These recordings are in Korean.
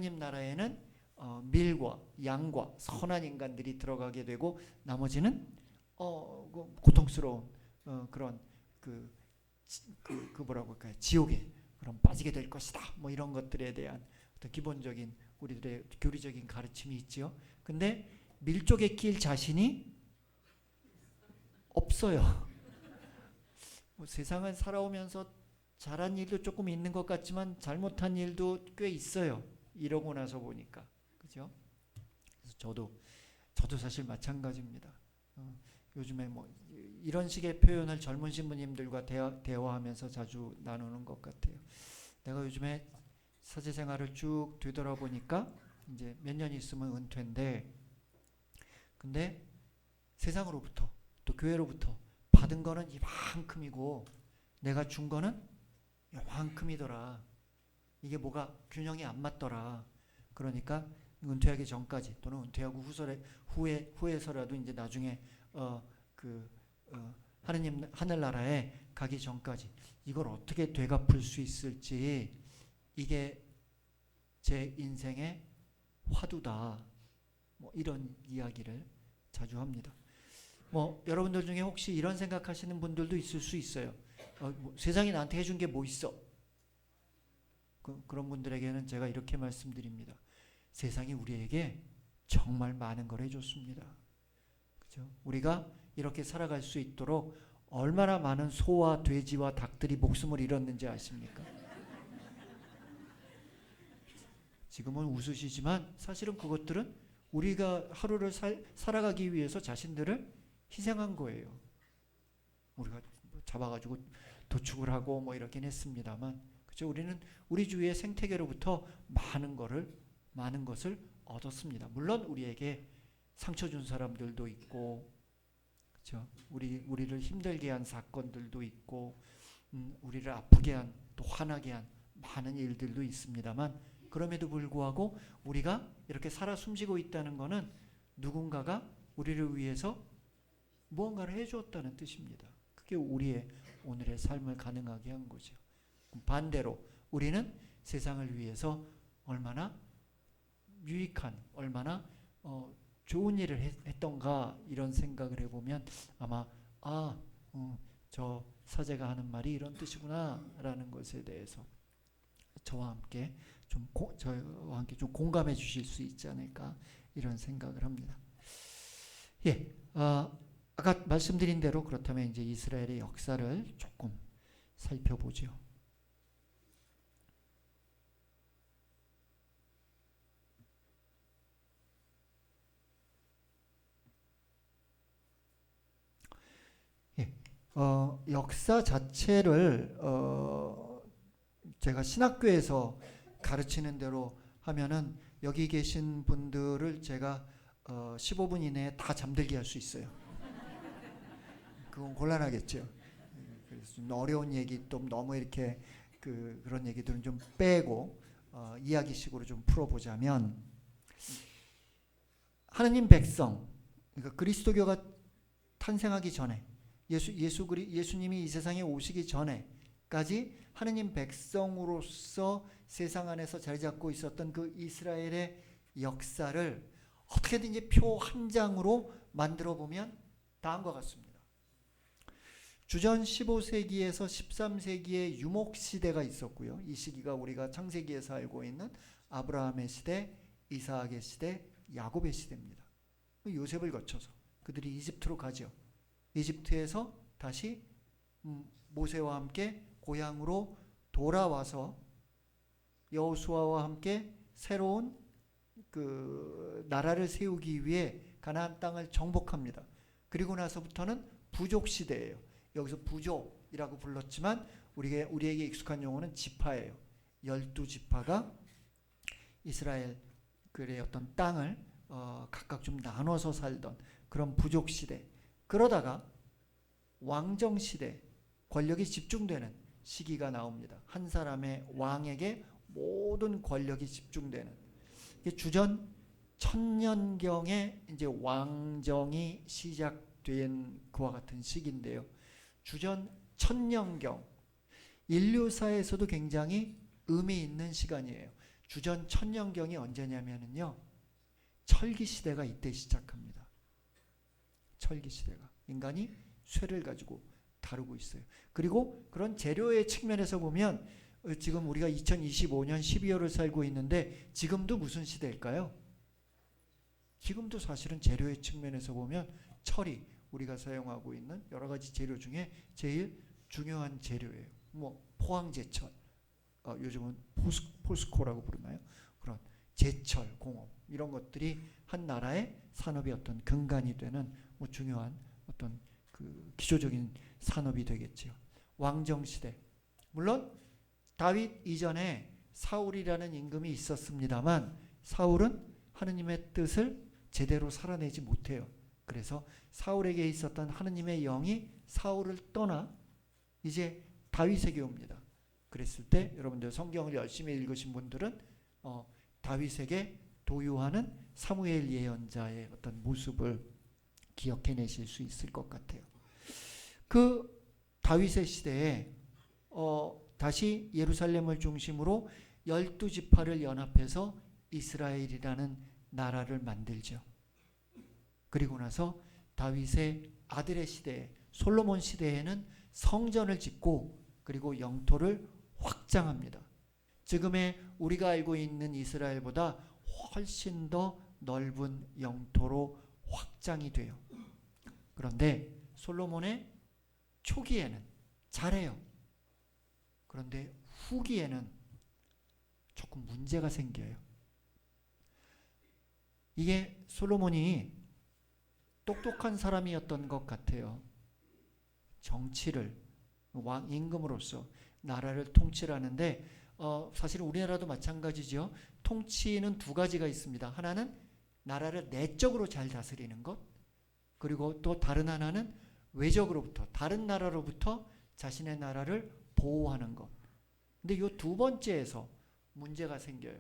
하나님 나라에는 밀과 양과 선한 인간들이 들어가게 되고 나머지는 고통스러운 그런 뭐라고 할까요? 지옥에 그럼 빠지게 될 것이다. 뭐 이런 것들에 대한 어떤 기본적인 우리들의 교리적인 가르침이 있지요. 근데 밀 쪽에 낄 자신이 없어요. 뭐 세상을 살아오면서 잘한 일도 조금 있는 것 같지만 잘못한 일도 꽤 있어요. 이러고 나서 보니까. 그죠? 그래서 저도 사실 마찬가지입니다. 요즘에 뭐 이런 식의 표현을 젊은 신부님들과 대화하면서 자주 나누는 것 같아요. 내가 요즘에 사제 생활을 쭉 되돌아보니까 이제 몇 년 있으면 은퇴인데, 근데 세상으로부터 또 교회로부터 받은 거는 이만큼이고 내가 준 거는 이만큼이더라. 이게 뭐가 균형이 안 맞더라. 그러니까 은퇴하기 전까지 또는 은퇴하고 후에서라도 이제 나중에 하느님 하늘나라에 가기 전까지 이걸 어떻게 되갚을 수 있을지, 이게 제 인생의 화두다. 뭐 이런 이야기를 자주 합니다. 뭐 여러분들 중에 혹시 이런 생각하시는 분들도 있을 수 있어요. 뭐 세상이 나한테 해준 게 뭐 있어? 그런 분들에게는 제가 이렇게 말씀드립니다. 세상이 우리에게 정말 많은 걸 해줬습니다. 그죠? 우리가 이렇게 살아갈 수 있도록 얼마나 많은 소와 돼지와 닭들이 목숨을 잃었는지 아십니까? 지금은 웃으시지만 사실은 그것들은 우리가 하루를 살아가기 위해서 자신들을 희생한 거예요. 우리가 잡아가지고 도축을 하고 뭐 이렇긴 했습니다만, 그렇죠? 우리는 우리 주위의 생태계로부터 많은 것을 얻었습니다. 물론 우리에게 상처 준 사람들도 있고, 그렇죠? 우리를 힘들게 한 사건들도 있고, 우리를 아프게 한, 또 화나게 한 많은 일들도 있습니다만, 그럼에도 불구하고 우리가 이렇게 살아 숨쉬고 있다는 것은 누군가가 우리를 위해서 무언가를 해주었다는 뜻입니다. 그게 우리의 오늘의 삶을 가능하게 한 거죠. 반대로 우리는 세상을 위해서 얼마나 유익한, 얼마나 좋은 일을 했던가, 이런 생각을 해보면 아마 저 사제가 하는 말이 이런 뜻이구나 라는 것에 대해서 저와 함께 좀 공감해 주실 수 있지 않을까, 이런 생각을 합니다. 예, 아까 말씀드린 대로 그렇다면 이제 이스라엘의 역사를 조금 살펴보죠. 예, 역사 자체를 제가 신학교에서 가르치는 대로 하면은 여기 계신 분들을 제가 15분 이내에 다 잠들게 할 수 있어요. 그건 곤란하겠죠. 그래서 좀 어려운 얘기, 또 너무 이렇게 그런 얘기들은 좀 빼고 이야기식으로 좀 풀어보자면, 하느님 백성, 그러니까 그리스도교가 탄생하기 전에, 예수님이 이 세상에 오시기 전에까지 하느님 백성으로서 세상 안에서 자리 잡고 있었던 그 이스라엘의 역사를 어떻게든지 표 한 장으로 만들어 보면 다음과 같습니다. 주전 15세기에서 13세기의 유목시대가 있었고요. 이 시기가 우리가 창세기에서 알고 있는 아브라함의 시대, 이삭의 시대, 야곱의 시대입니다. 요셉을 거쳐서 그들이 이집트로 가죠. 이집트에서 다시 모세와 함께 고향으로 돌아와서 여호수아와 함께 새로운 나라를 세우기 위해 가나안 땅을 정복합니다. 그리고 나서부터는 부족 시대예요. 여기서 부족이라고 불렀지만 우리에게 익숙한 용어는 지파예요. 12지파가 이스라엘의 어떤 땅을 각각 좀 나눠서 살던 그런 부족 시대. 그러다가 왕정 시대, 권력이 집중되는 시기가 나옵니다. 한 사람의 왕에게 모든 권력이 집중되는, 주전 1000년경에 이제 왕정이 시작된 그와 같은 시기인데요. 주전 1000년경, 인류사에서도 굉장히 의미 있는 시간이에요. 주전 천년경이 언제냐면은요, 철기 시대가 이때 시작합니다. 철기 시대가 인간이 쇠를 가지고 다루고 있어요. 그리고 그런 재료의 측면에서 보면 지금 우리가 2025년 12월을 살고 있는데 지금도 무슨 시대일까요? 지금도 사실은 재료의 측면에서 보면 철이 우리가 사용하고 있는 여러 가지 재료 중에 제일 중요한 재료예요. 뭐 포항제철, 요즘은 포스코라고 부르나요? 그런 제철, 공업 이런 것들이 한 나라의 산업의 어떤 근간이 되는 뭐 중요한 어떤 그 기초적인 산업이 되겠지요. 왕정 시대. 물론 다윗 이전에 사울이라는 임금이 있었습니다만 사울은 하느님의 뜻을 제대로 살아내지 못해요. 그래서 사울에게 있었던 하느님의 영이 사울을 떠나 이제 다윗에게 옵니다. 그랬을 때 여러분들 성경을 열심히 읽으신 분들은 다윗에게 도유하는 사무엘 예언자의 어떤 모습을 기억해내실 수 있을 것 같아요. 그 다윗의 시대에 다시 예루살렘을 중심으로 12지파를 연합해서 이스라엘이라는 나라를 만들죠. 그리고 나서 다윗의 아들의 시대에 솔로몬 시대에는 성전을 짓고 그리고 영토를 확장합니다. 지금의 우리가 알고 있는 이스라엘보다 훨씬 더 넓은 영토로 확장이 돼요. 그런데 솔로몬의 초기에는 잘해요. 그런데 후기에는 조금 문제가 생겨요. 이게 솔로몬이 똑똑한 사람이었던 것 같아요. 정치를 왕 임금으로서 나라를 통치를 하는데 사실 우리나라도 마찬가지죠. 통치는 두 가지가 있습니다. 하나는 나라를 내적으로 잘 다스리는 것, 그리고 또 다른 하나는 외적으로부터 다른 나라로부터 자신의 나라를 보호하는 것. 근데 이 두 번째에서 문제가 생겨요.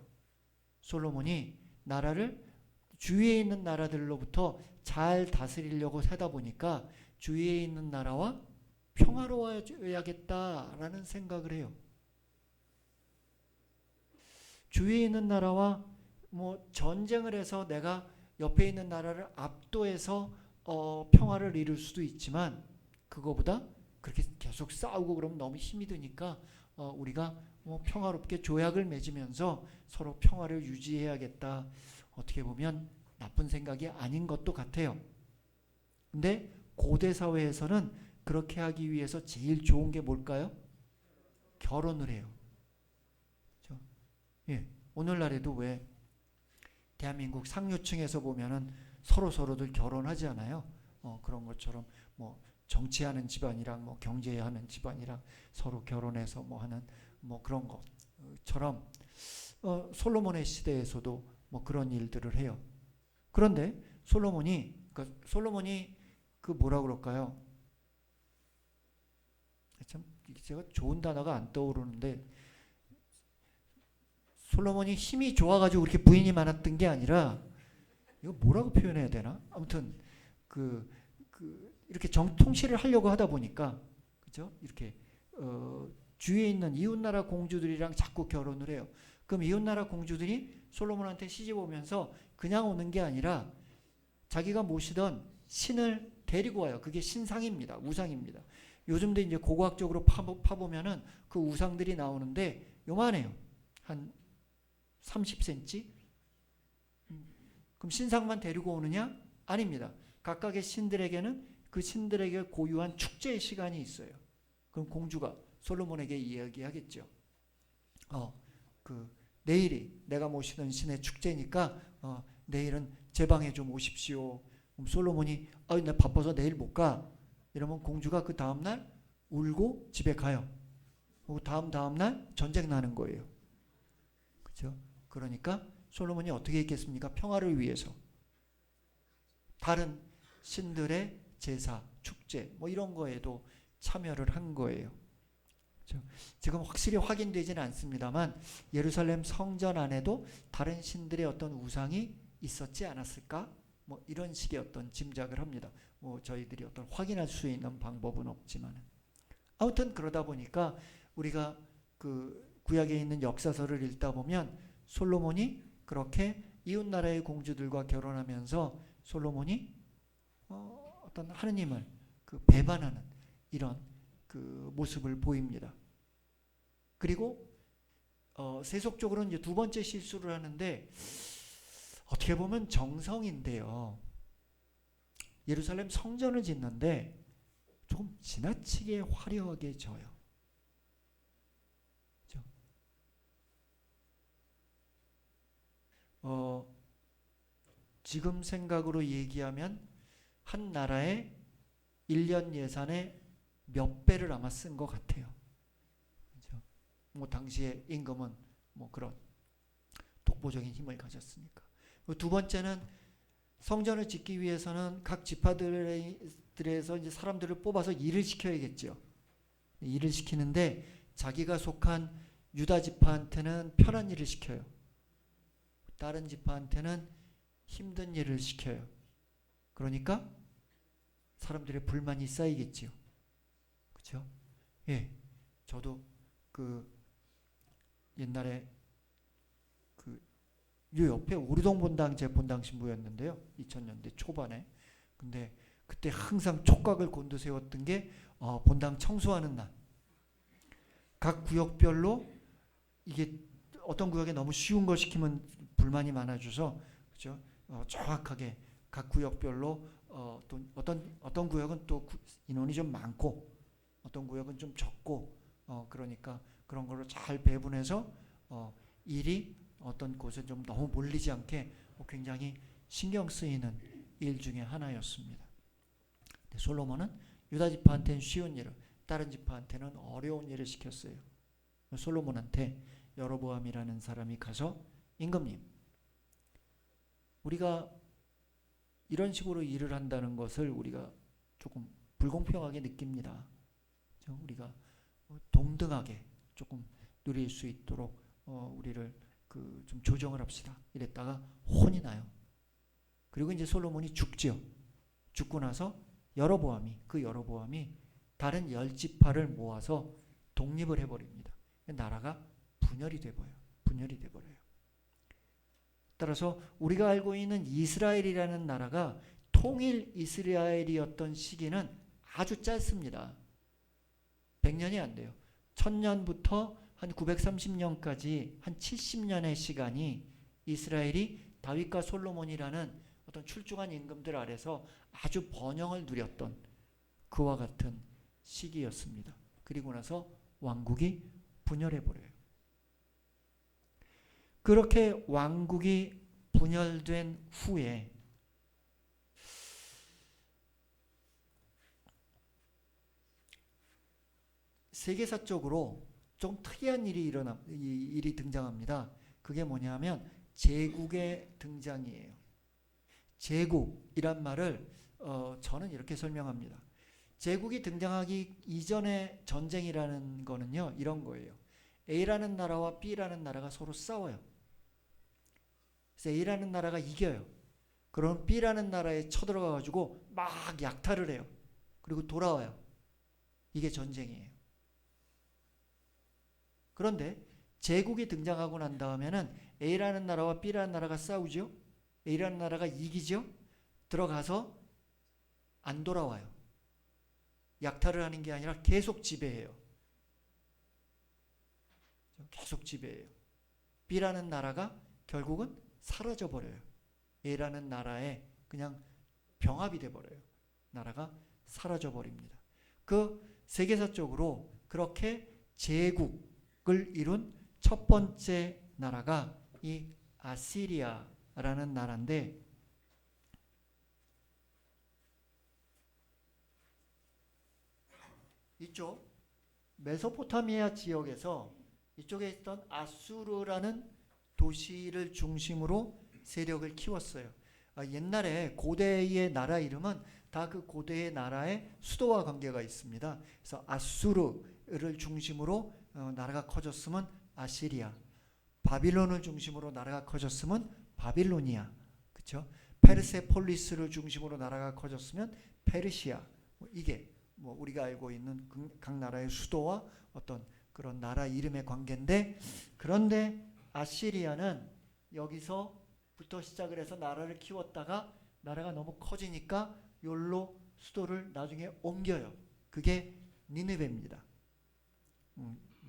솔로몬이 나라를 주위에 있는 나라들로부터 잘 다스리려고 하다 보니까 주위에 있는 나라와 평화로워야겠다라는 생각을 해요. 주위에 있는 나라와 뭐 전쟁을 해서 내가 옆에 있는 나라를 압도해서 평화를 이룰 수도 있지만 그거보다 그렇게 계속 싸우고 그러면 너무 힘이 드니까 우리가 뭐 평화롭게 조약을 맺으면서 서로 평화를 유지해야겠다. 어떻게 보면 나쁜 생각이 아닌 것도 같아요. 근데 고대 사회에서는 그렇게 하기 위해서 제일 좋은 게 뭘까요? 결혼을 해요. 그렇죠? 예, 오늘날에도 왜 대한민국 상류층에서 보면은 서로들 결혼하지 않아요? 그런 것처럼 뭐 정치하는 집안이랑 뭐 경제하는 집안이랑 서로 결혼해서 뭐 하는 뭐 그런 것처럼 솔로몬의 시대에서도 뭐 그런 일들을 해요. 그런데 솔로몬이 그 뭐라 그럴까요? 참 제가 좋은 단어가 안 떠오르는데 솔로몬이 힘이 좋아가지고 그렇게 부인이 많았던 게 아니라 이거 뭐라고 표현해야 되나? 아무튼 이렇게 통치를 하려고 하다 보니까 그죠? 이렇게 주위에 있는 이웃나라 공주들이랑 자꾸 결혼을 해요. 그럼 이웃나라 공주들이 솔로몬한테 시집 오면서 그냥 오는 게 아니라 자기가 모시던 신을 데리고 와요. 그게 신상입니다. 우상입니다. 요즘도 이제 고고학적으로 파보면은 그 우상들이 나오는데 요만해요. 한 30cm? 그럼 신상만 데리고 오느냐? 아닙니다. 각각의 신들에게는 그 신들에게 고유한 축제의 시간이 있어요. 그럼 공주가 솔로몬에게 이야기하겠죠. 내일이 내가 모시던 신의 축제니까 내일은 제 방에 좀 오십시오. 그럼 솔로몬이 나 바빠서 내일 못 가. 이러면 공주가 그 다음날 울고 집에 가요. 그리고 다음날 전쟁 나는 거예요. 그렇죠? 그러니까 솔로몬이 어떻게 했겠습니까? 평화를 위해서 다른 신들의 제사, 축제 뭐 이런 거에도 참여를 한 거예요. 그렇죠? 지금 확실히 확인되지는 않습니다만 예루살렘 성전 안에도 다른 신들의 어떤 우상이 있었지 않았을까? 뭐 이런 식의 어떤 짐작을 합니다. 뭐 저희들이 어떤 확인할 수 있는 방법은 없지만 아무튼 그러다 보니까 우리가 그 구약에 있는 역사서를 읽다 보면 솔로몬이 그렇게 이웃 나라의 공주들과 결혼하면서 솔로몬이 어떤 하느님을 배반하는 이런 모습을 보입니다. 그리고 세속적으로 이제 두 번째 실수를 하는데 어떻게 보면 정성인데요. 예루살렘 성전을 짓는데 조금 지나치게 화려하게 져요. 그렇죠? 지금 생각으로 얘기하면 한 나라의 1년 예산의 몇 배를 아마 쓴 것 같아요. 그렇죠? 뭐 당시의 임금은 뭐 그런 독보적인 힘을 가졌으니까. 두 번째는 성전을 짓기 위해서는 각 지파들에서 이제 사람들을 뽑아서 일을 시켜야겠죠. 일을 시키는데 자기가 속한 유다 지파한테는 편한 일을 시켜요. 다른 지파한테는 힘든 일을 시켜요. 그러니까 사람들의 불만이 쌓이겠지요. 그렇죠? 예, 저도 옛날에 요 옆에 우리동 본당 제 본당 신부였는데요. 2000년대 초반에. 근데 그때 항상 촉각을 곤두세웠던 게 본당 청소하는 날. 각 구역별로 이게 어떤 구역에 너무 쉬운 걸 시키면 불만이 많아져서 그렇죠? 정확하게 각 구역별로 또 어떤 구역은 또 인원이 좀 많고 어떤 구역은 좀 적고 그러니까 그런 걸로 잘 배분해서 일이 어떤 곳에 좀 너무 몰리지 않게 굉장히 신경 쓰이는 일 중에 하나였습니다. 솔로몬은 유다 지파한테는 쉬운 일을, 다른 지파한테는 어려운 일을 시켰어요. 솔로몬한테 여로보암이라는 사람이 가서 임금님, 우리가 이런 식으로 일을 한다는 것을 우리가 조금 불공평하게 느낍니다. 우리가 동등하게 조금 누릴 수 있도록 우리를 좀 조정을 합시다. 이랬다가 혼이 나요. 그리고 이제 솔로몬이 죽죠. 죽고 나서 여로보암이 다른 10지파를 모아서 독립을 해버립니다. 나라가 분열이 돼버려요. 따라서 우리가 알고 있는 이스라엘이라는 나라가 통일 이스라엘이었던 시기는 아주 짧습니다. 100년이 안 돼요. 1000년부터 한 930년까지 한 70년의 시간이 이스라엘이 다윗과 솔로몬이라는 어떤 출중한 임금들 아래서 아주 번영을 누렸던 그와 같은 시기였습니다. 그리고 나서 왕국이 분열해버려요. 그렇게 왕국이 분열된 후에 세계사적으로 좀 특이한 일이 등장합니다. 그게 뭐냐면 제국의 등장이에요. 제국이란 말을 저는 이렇게 설명합니다. 제국이 등장하기 이전의 전쟁이라는 거는요, 이런 거예요. A라는 나라와 B라는 나라가 서로 싸워요. 그래서 A라는 나라가 이겨요. 그럼 B라는 나라에 쳐들어가 가지고 막 약탈을 해요. 그리고 돌아와요. 이게 전쟁이에요. 그런데 제국이 등장하고 난 다음에는 A라는 나라와 B라는 나라가 싸우죠. A라는 나라가 이기죠. 들어가서 안 돌아와요. 약탈을 하는 게 아니라 계속 지배해요. 계속 지배해요. B라는 나라가 결국은 사라져버려요. A라는 나라에 그냥 병합이 돼버려요. 나라가 사라져버립니다. 세계사적으로 그렇게 제국을 이룬 첫 번째 나라가 이 아시리아라는 나라인데, 이쪽 메소포타미아 지역에서 이쪽에 있던 아수르라는 도시를 중심으로 세력을 키웠어요. 옛날에 고대의 나라 이름은 다 그 고대의 나라의 수도와 관계가 있습니다. 그래서 아수르를 중심으로 나라가 커졌으면 아시리아, 바빌론을 중심으로 나라가 커졌으면 바빌로니아, 그렇죠? 페르세폴리스를 중심으로 나라가 커졌으면 페르시아. 이게 우리가 알고 있는 각 나라의 수도와 어떤 그런 나라 이름의 관계인데, 그런데 아시리아는 여기서부터 시작을 해서 나라를 키웠다가 나라가 너무 커지니까 욜로 수도를 나중에 옮겨요. 그게 니느웨입니다.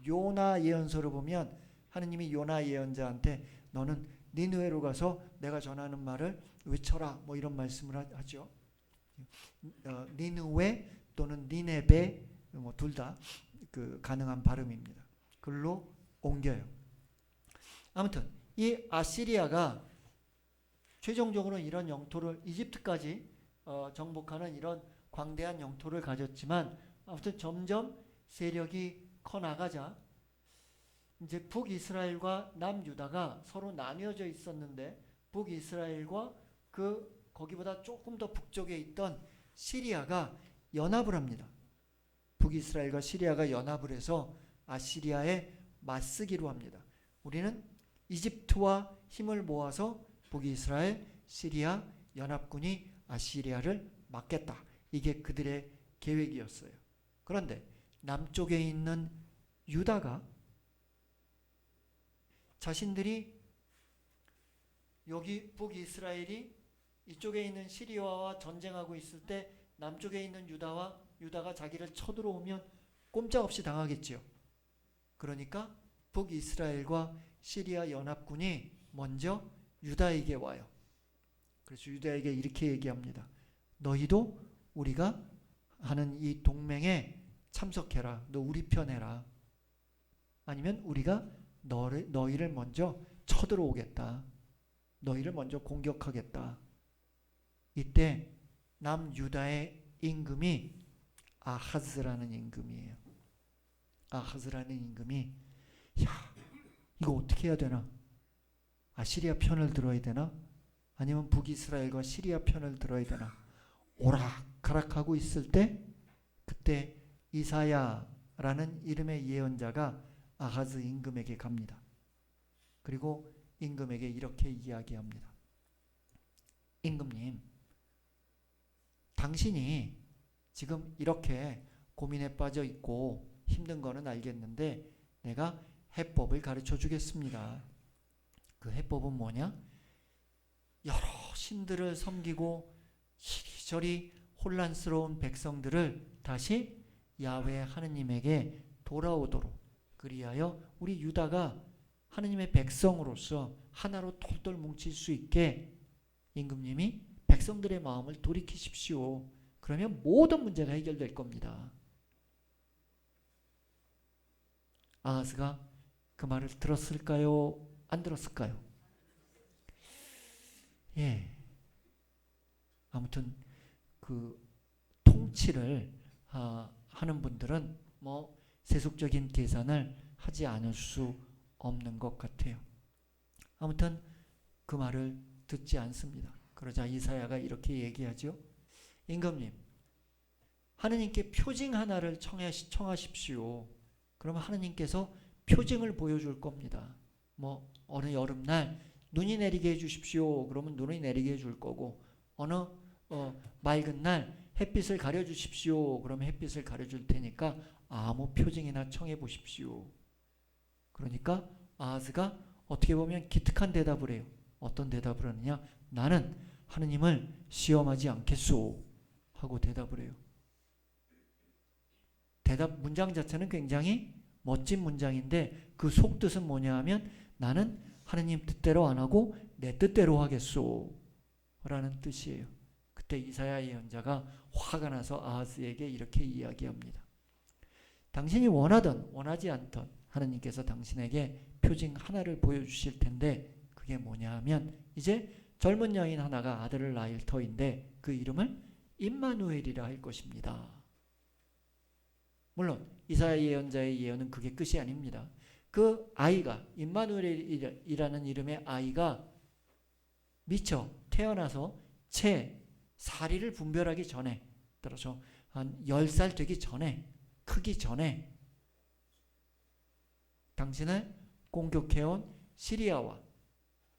요나 예언서를 보면 하느님이 요나 예언자한테 너는 니느웨로 가서 내가 전하는 말을 외쳐라 뭐 이런 말씀을 하죠. 니느웨 또는 니네베 뭐 둘 다 그 가능한 발음입니다. 글로 옮겨요. 아무튼 이 아시리아가 최종적으로 이런 영토를 이집트까지 정복하는 이런 광대한 영토를 가졌지만 아무튼 점점 세력이 커 나가자 이제 북이스라엘과 남유다가 서로 나뉘어져 있었는데 북이스라엘과 거기보다 조금 더 북쪽에 있던 시리아가 연합을 합니다. 북이스라엘과 시리아가 연합을 해서 아시리아에 맞서기로 합니다. 우리는 이집트와 힘을 모아서 북이스라엘, 시리아 연합군이 아시리아를 막겠다. 이게 그들의 계획이었어요. 그런데 남쪽에 있는 유다가 자신들이 여기 북이스라엘이 이쪽에 있는 시리아와 전쟁하고 있을 때 남쪽에 있는 유다가 자기를 쳐들어오면 꼼짝없이 당하겠지요. 그러니까 북이스라엘과 시리아 연합군이 먼저 유다에게 와요. 그래서 유다에게 이렇게 얘기합니다. 너희도 우리가 하는 이 동맹에 참석해라. 너 우리 편 해라. 아니면 우리가 너희를 먼저 쳐들어오겠다. 너희를 먼저 공격하겠다. 이때 남유다의 임금이 아하즈라는 임금이에요. 아하즈라는 임금이 이거 어떻게 해야 되나? 아시리아 편을 들어야 되나? 아니면 북이스라엘과 시리아 편을 들어야 되나? 오락가락하고 있을 때 그때 이사야라는 이름의 예언자가 아하즈 임금에게 갑니다. 그리고 임금에게 이렇게 이야기합니다. 임금님, 당신이 지금 이렇게 고민에 빠져 있고 힘든 거는 알겠는데 내가 해법을 가르쳐 주겠습니다. 그 해법은 뭐냐? 여러 신들을 섬기고 이리저리 혼란스러운 백성들을 다시 야훼 하느님에게 돌아오도록 그리하여 우리 유다가 하느님의 백성으로서 하나로 똘똘 뭉칠 수 있게 임금님이 백성들의 마음을 돌이키십시오. 그러면 모든 문제가 해결될 겁니다. 아하스가 그 말을 들었을까요? 안 들었을까요? 예. 아무튼 그 통치를 하는 분들은 뭐 세속적인 계산을 하지 않을 수 없는 것 같아요. 아무튼 그 말을 듣지 않습니다. 그러자 이사야가 이렇게 얘기하죠. 임금님, 하느님께 표징 하나를 청하십시오. 그러면 하느님께서 표징을 보여줄 겁니다. 뭐 어느 여름날 눈이 내리게 해주십시오. 그러면 눈이 내리게 해줄 거고 어느 맑은 날 햇빛을 가려주십시오. 그러면 햇빛을 가려줄 테니까 아무 표징이나 청해 보십시오. 그러니까 아하스가 어떻게 보면 기특한 대답을 해요. 어떤 대답을 하느냐? 나는 하느님을 시험하지 않겠소 하고 대답을 해요. 대답 문장 자체는 굉장히 멋진 문장인데 그 속뜻은 뭐냐 하면 나는 하느님 뜻대로 안 하고 내 뜻대로 하겠소 라는 뜻이에요. 그때 이사야 예언자가 화가 나서 아하스에게 이렇게 이야기합니다. 당신이 원하든 원하지 않든 하느님께서 당신에게 표징 하나를 보여주실 텐데 그게 뭐냐 하면 이제 젊은 여인 하나가 아들을 낳을 터인데 그 이름을 임마누엘이라 할 것입니다. 물론 이사야 예언자의 예언은 그게 끝이 아닙니다. 그 아이가 임마누엘이라는 이름의 아이가 미처 태어나서 채 사리를 분별하기 전에 따라서 한 10살 되기 전에 크기 전에 당신을 공격해온 시리아와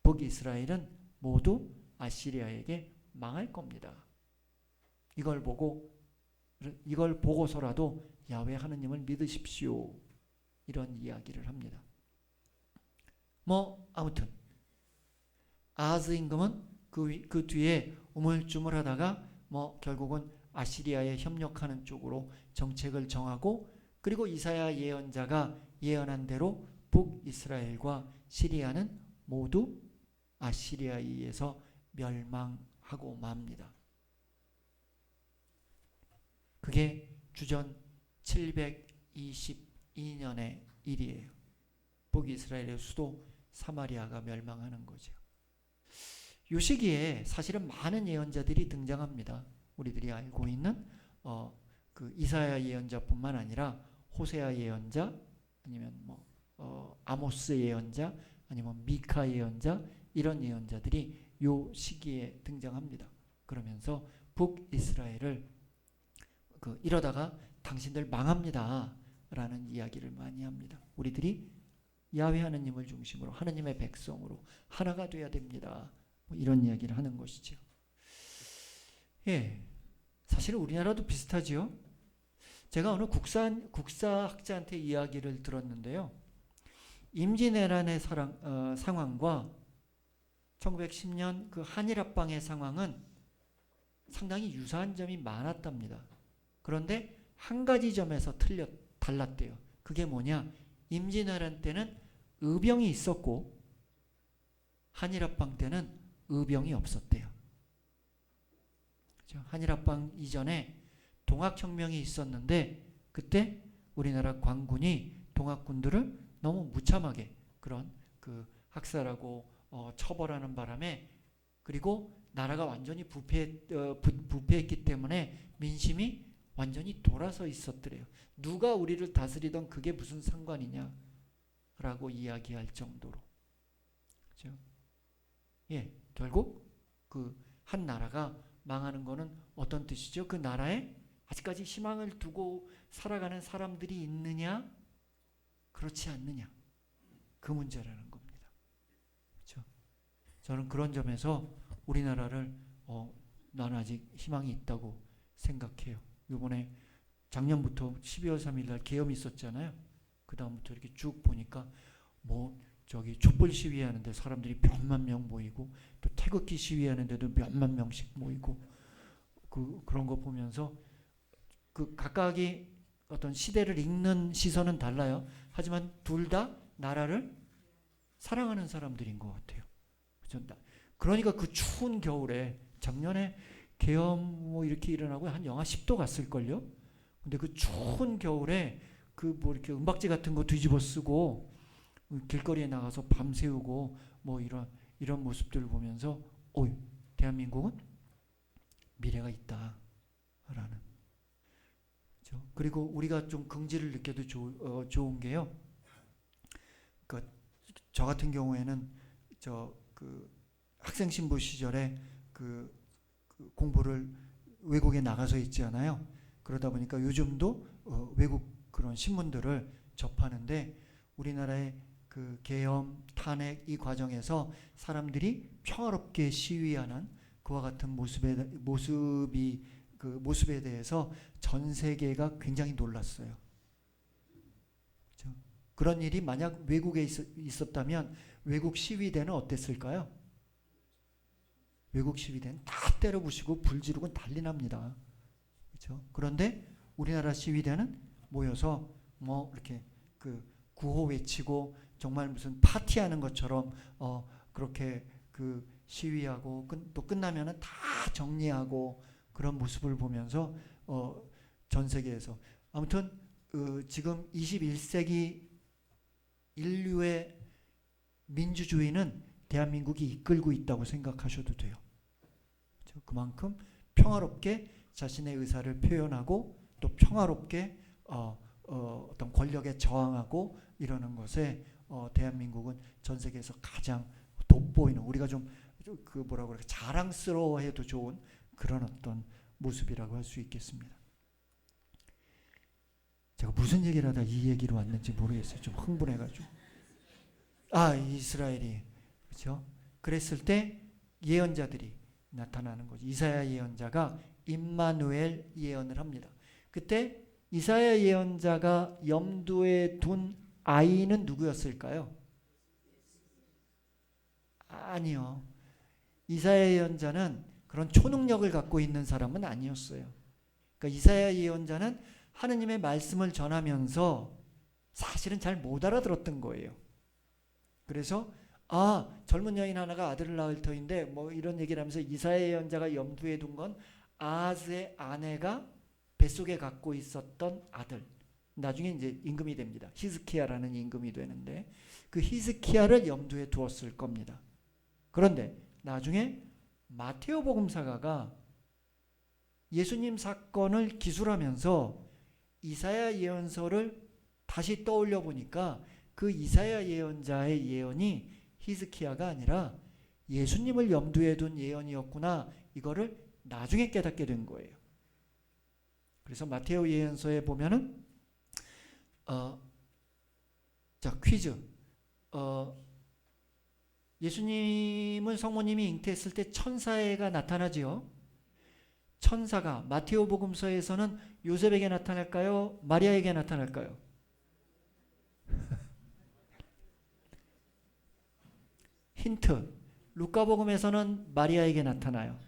북이스라엘은 모두 아시리아에게 망할 겁니다. 이걸 보고서라도 야훼 하느님을 믿으십시오. 이런 이야기를 합니다. 뭐 아무튼 아하즈 임금은 그 뒤에 우물쭈물하다가 뭐 결국은 아시리아에 협력하는 쪽으로 정책을 정하고, 그리고 이사야 예언자가 예언한 대로 북이스라엘과 시리아는 모두 아시리아에 의해서 멸망하고 맙니다. 그게 주전 722년의 일이에요. 북이스라엘의 수도 사마리아가 멸망하는 거죠. 이 시기에 사실은 많은 예언자들이 등장합니다. 우리들이 알고 있는 그 이사야 예언자뿐만 아니라 호세아 예언자, 아니면 아모스 예언자, 아니면 미카 예언자, 이런 예언자들이 이 시기에 등장합니다. 그러면서 북이스라엘을 이러다가 당신들 망합니다 라는 이야기를 많이 합니다. 우리들이 야훼 하나님을 중심으로 하나님의 백성으로 하나가 돼야 됩니다. 이런 이야기를 하는 것이죠. 예, 사실 우리나라도 비슷하지요. 제가 어느 국사학자한테 이야기를 들었는데요. 임진왜란의 상황과 1910년 그 한일합방의 상황은 상당히 유사한 점이 많았답니다. 그런데 한 가지 점에서 달랐대요. 그게 뭐냐? 임진왜란 때는 의병이 있었고 한일합방 때는 의병이 없었대요. 그렇죠? 한일합방 이전에 동학혁명이 있었는데 그때 우리나라 관군이 동학군들을 너무 무참하게 그런 학살하고 처벌하는 바람에, 그리고 나라가 완전히 부패했기 때문에 민심이 완전히 돌아서 있었더래요. 누가 우리를 다스리던 그게 무슨 상관이냐 라고 이야기할 정도로. 그렇죠? 예, 결국 한 나라가 망하는 거는 어떤 뜻이죠? 그 나라에 아직까지 희망을 두고 살아가는 사람들이 있느냐, 그렇지 않느냐, 그 문제라는 겁니다. 그렇죠? 저는 그런 점에서 우리나라를 나는 아직 희망이 있다고 생각해요. 이번에 작년부터 12월 3일 날 계엄이 있었잖아요. 그 다음부터 이렇게 쭉 보니까 촛불 시위하는데 사람들이 몇만 명 모이고, 또 태극기 시위하는데도 몇만 명씩 모이고, 그런 거 보면서 각각이 어떤 시대를 읽는 시선은 달라요. 하지만 둘 다 나라를 사랑하는 사람들인 것 같아요. 그러니까 그 추운 겨울에 작년에 계엄 이렇게 일어나고 한 영하 10도 갔을걸요. 근데 그 추운 겨울에 이렇게 은박지 같은 거 뒤집어 쓰고 길거리에 나가서 밤새우고 이런 모습들을 보면서 대한민국은 미래가 있다라는. 그렇죠? 그리고 우리가 좀 긍지를 느껴도 좋은 게요. 저 같은 경우에는 학생 신부 시절에 공부를 외국에 나가서 했잖아요. 그러다 보니까 요즘도 외국 그런 신문들을 접하는데, 우리나라의 계엄, 탄핵 이 과정에서 사람들이 평화롭게 시위하는 그와 같은 모습에 대해서 전 세계가 굉장히 놀랐어요. 그렇죠? 그런 일이 만약 외국에 있었다면 외국 시위대는 어땠을까요? 외국 시위대는 다 때려부시고 불 지르고 난리 납니다. 그렇죠? 그런데 우리나라 시위대는 모여서 이렇게 구호 외치고 정말 무슨 파티하는 것처럼 그렇게 시위하고 또 끝나면은 다 정리하고 그런 모습을 보면서 전 세계에서 아무튼 지금 21세기 인류의 민주주의는 대한민국이 이끌고 있다고 생각하셔도 돼요. 그만큼 평화롭게 자신의 의사를 표현하고 또 평화롭게 어떤 권력에 저항하고 이러는 것에 대한민국은 전 세계에서 가장 돋보이는, 우리가 좀 자랑스러워해도 좋은 그런 어떤 모습이라고 할 수 있겠습니다. 제가 무슨 얘기를 하다 이 얘기로 왔는지 모르겠어요. 좀 흥분해가지고. 이스라엘이, 그렇죠? 그랬을 때 예언자들이 나타나는 거죠. 이사야 예언자가 임마누엘 예언을 합니다. 그때 이사야 예언자가 염두에 둔 아이는 누구였을까요? 아니요. 이사야 예언자는 그런 초능력을 갖고 있는 사람은 아니었어요. 그러니까 이사야 예언자는 하느님의 말씀을 전하면서 사실은 잘 못 알아들었던 거예요. 그래서 젊은 여인 하나가 아들을 낳을 터인데 뭐 이런 얘기를 하면서 이사야 예언자가 염두에 둔 건 아하즈의 아내가 뱃속에 갖고 있었던 아들. 나중에 이제 임금이 됩니다. 히스키야라는 임금이 되는데 그 히스키야를 염두에 두었을 겁니다. 그런데 나중에 마테오 복음사가가 예수님 사건을 기술하면서 이사야 예언서를 다시 떠올려 보니까 그 이사야 예언자의 예언이 히스키야가 아니라 예수님을 염두에 둔 예언이었구나. 이거를 나중에 깨닫게 된 거예요. 그래서 마테오 예언서에 보면은 자, 퀴즈. 예수님은 성모님이 잉태했을 때 천사가 나타나지요. 천사가 마테오 복음서에서는 요셉에게 나타날까요? 마리아에게 나타날까요? 힌트. 루카복음에서는 마리아에게 나타나요.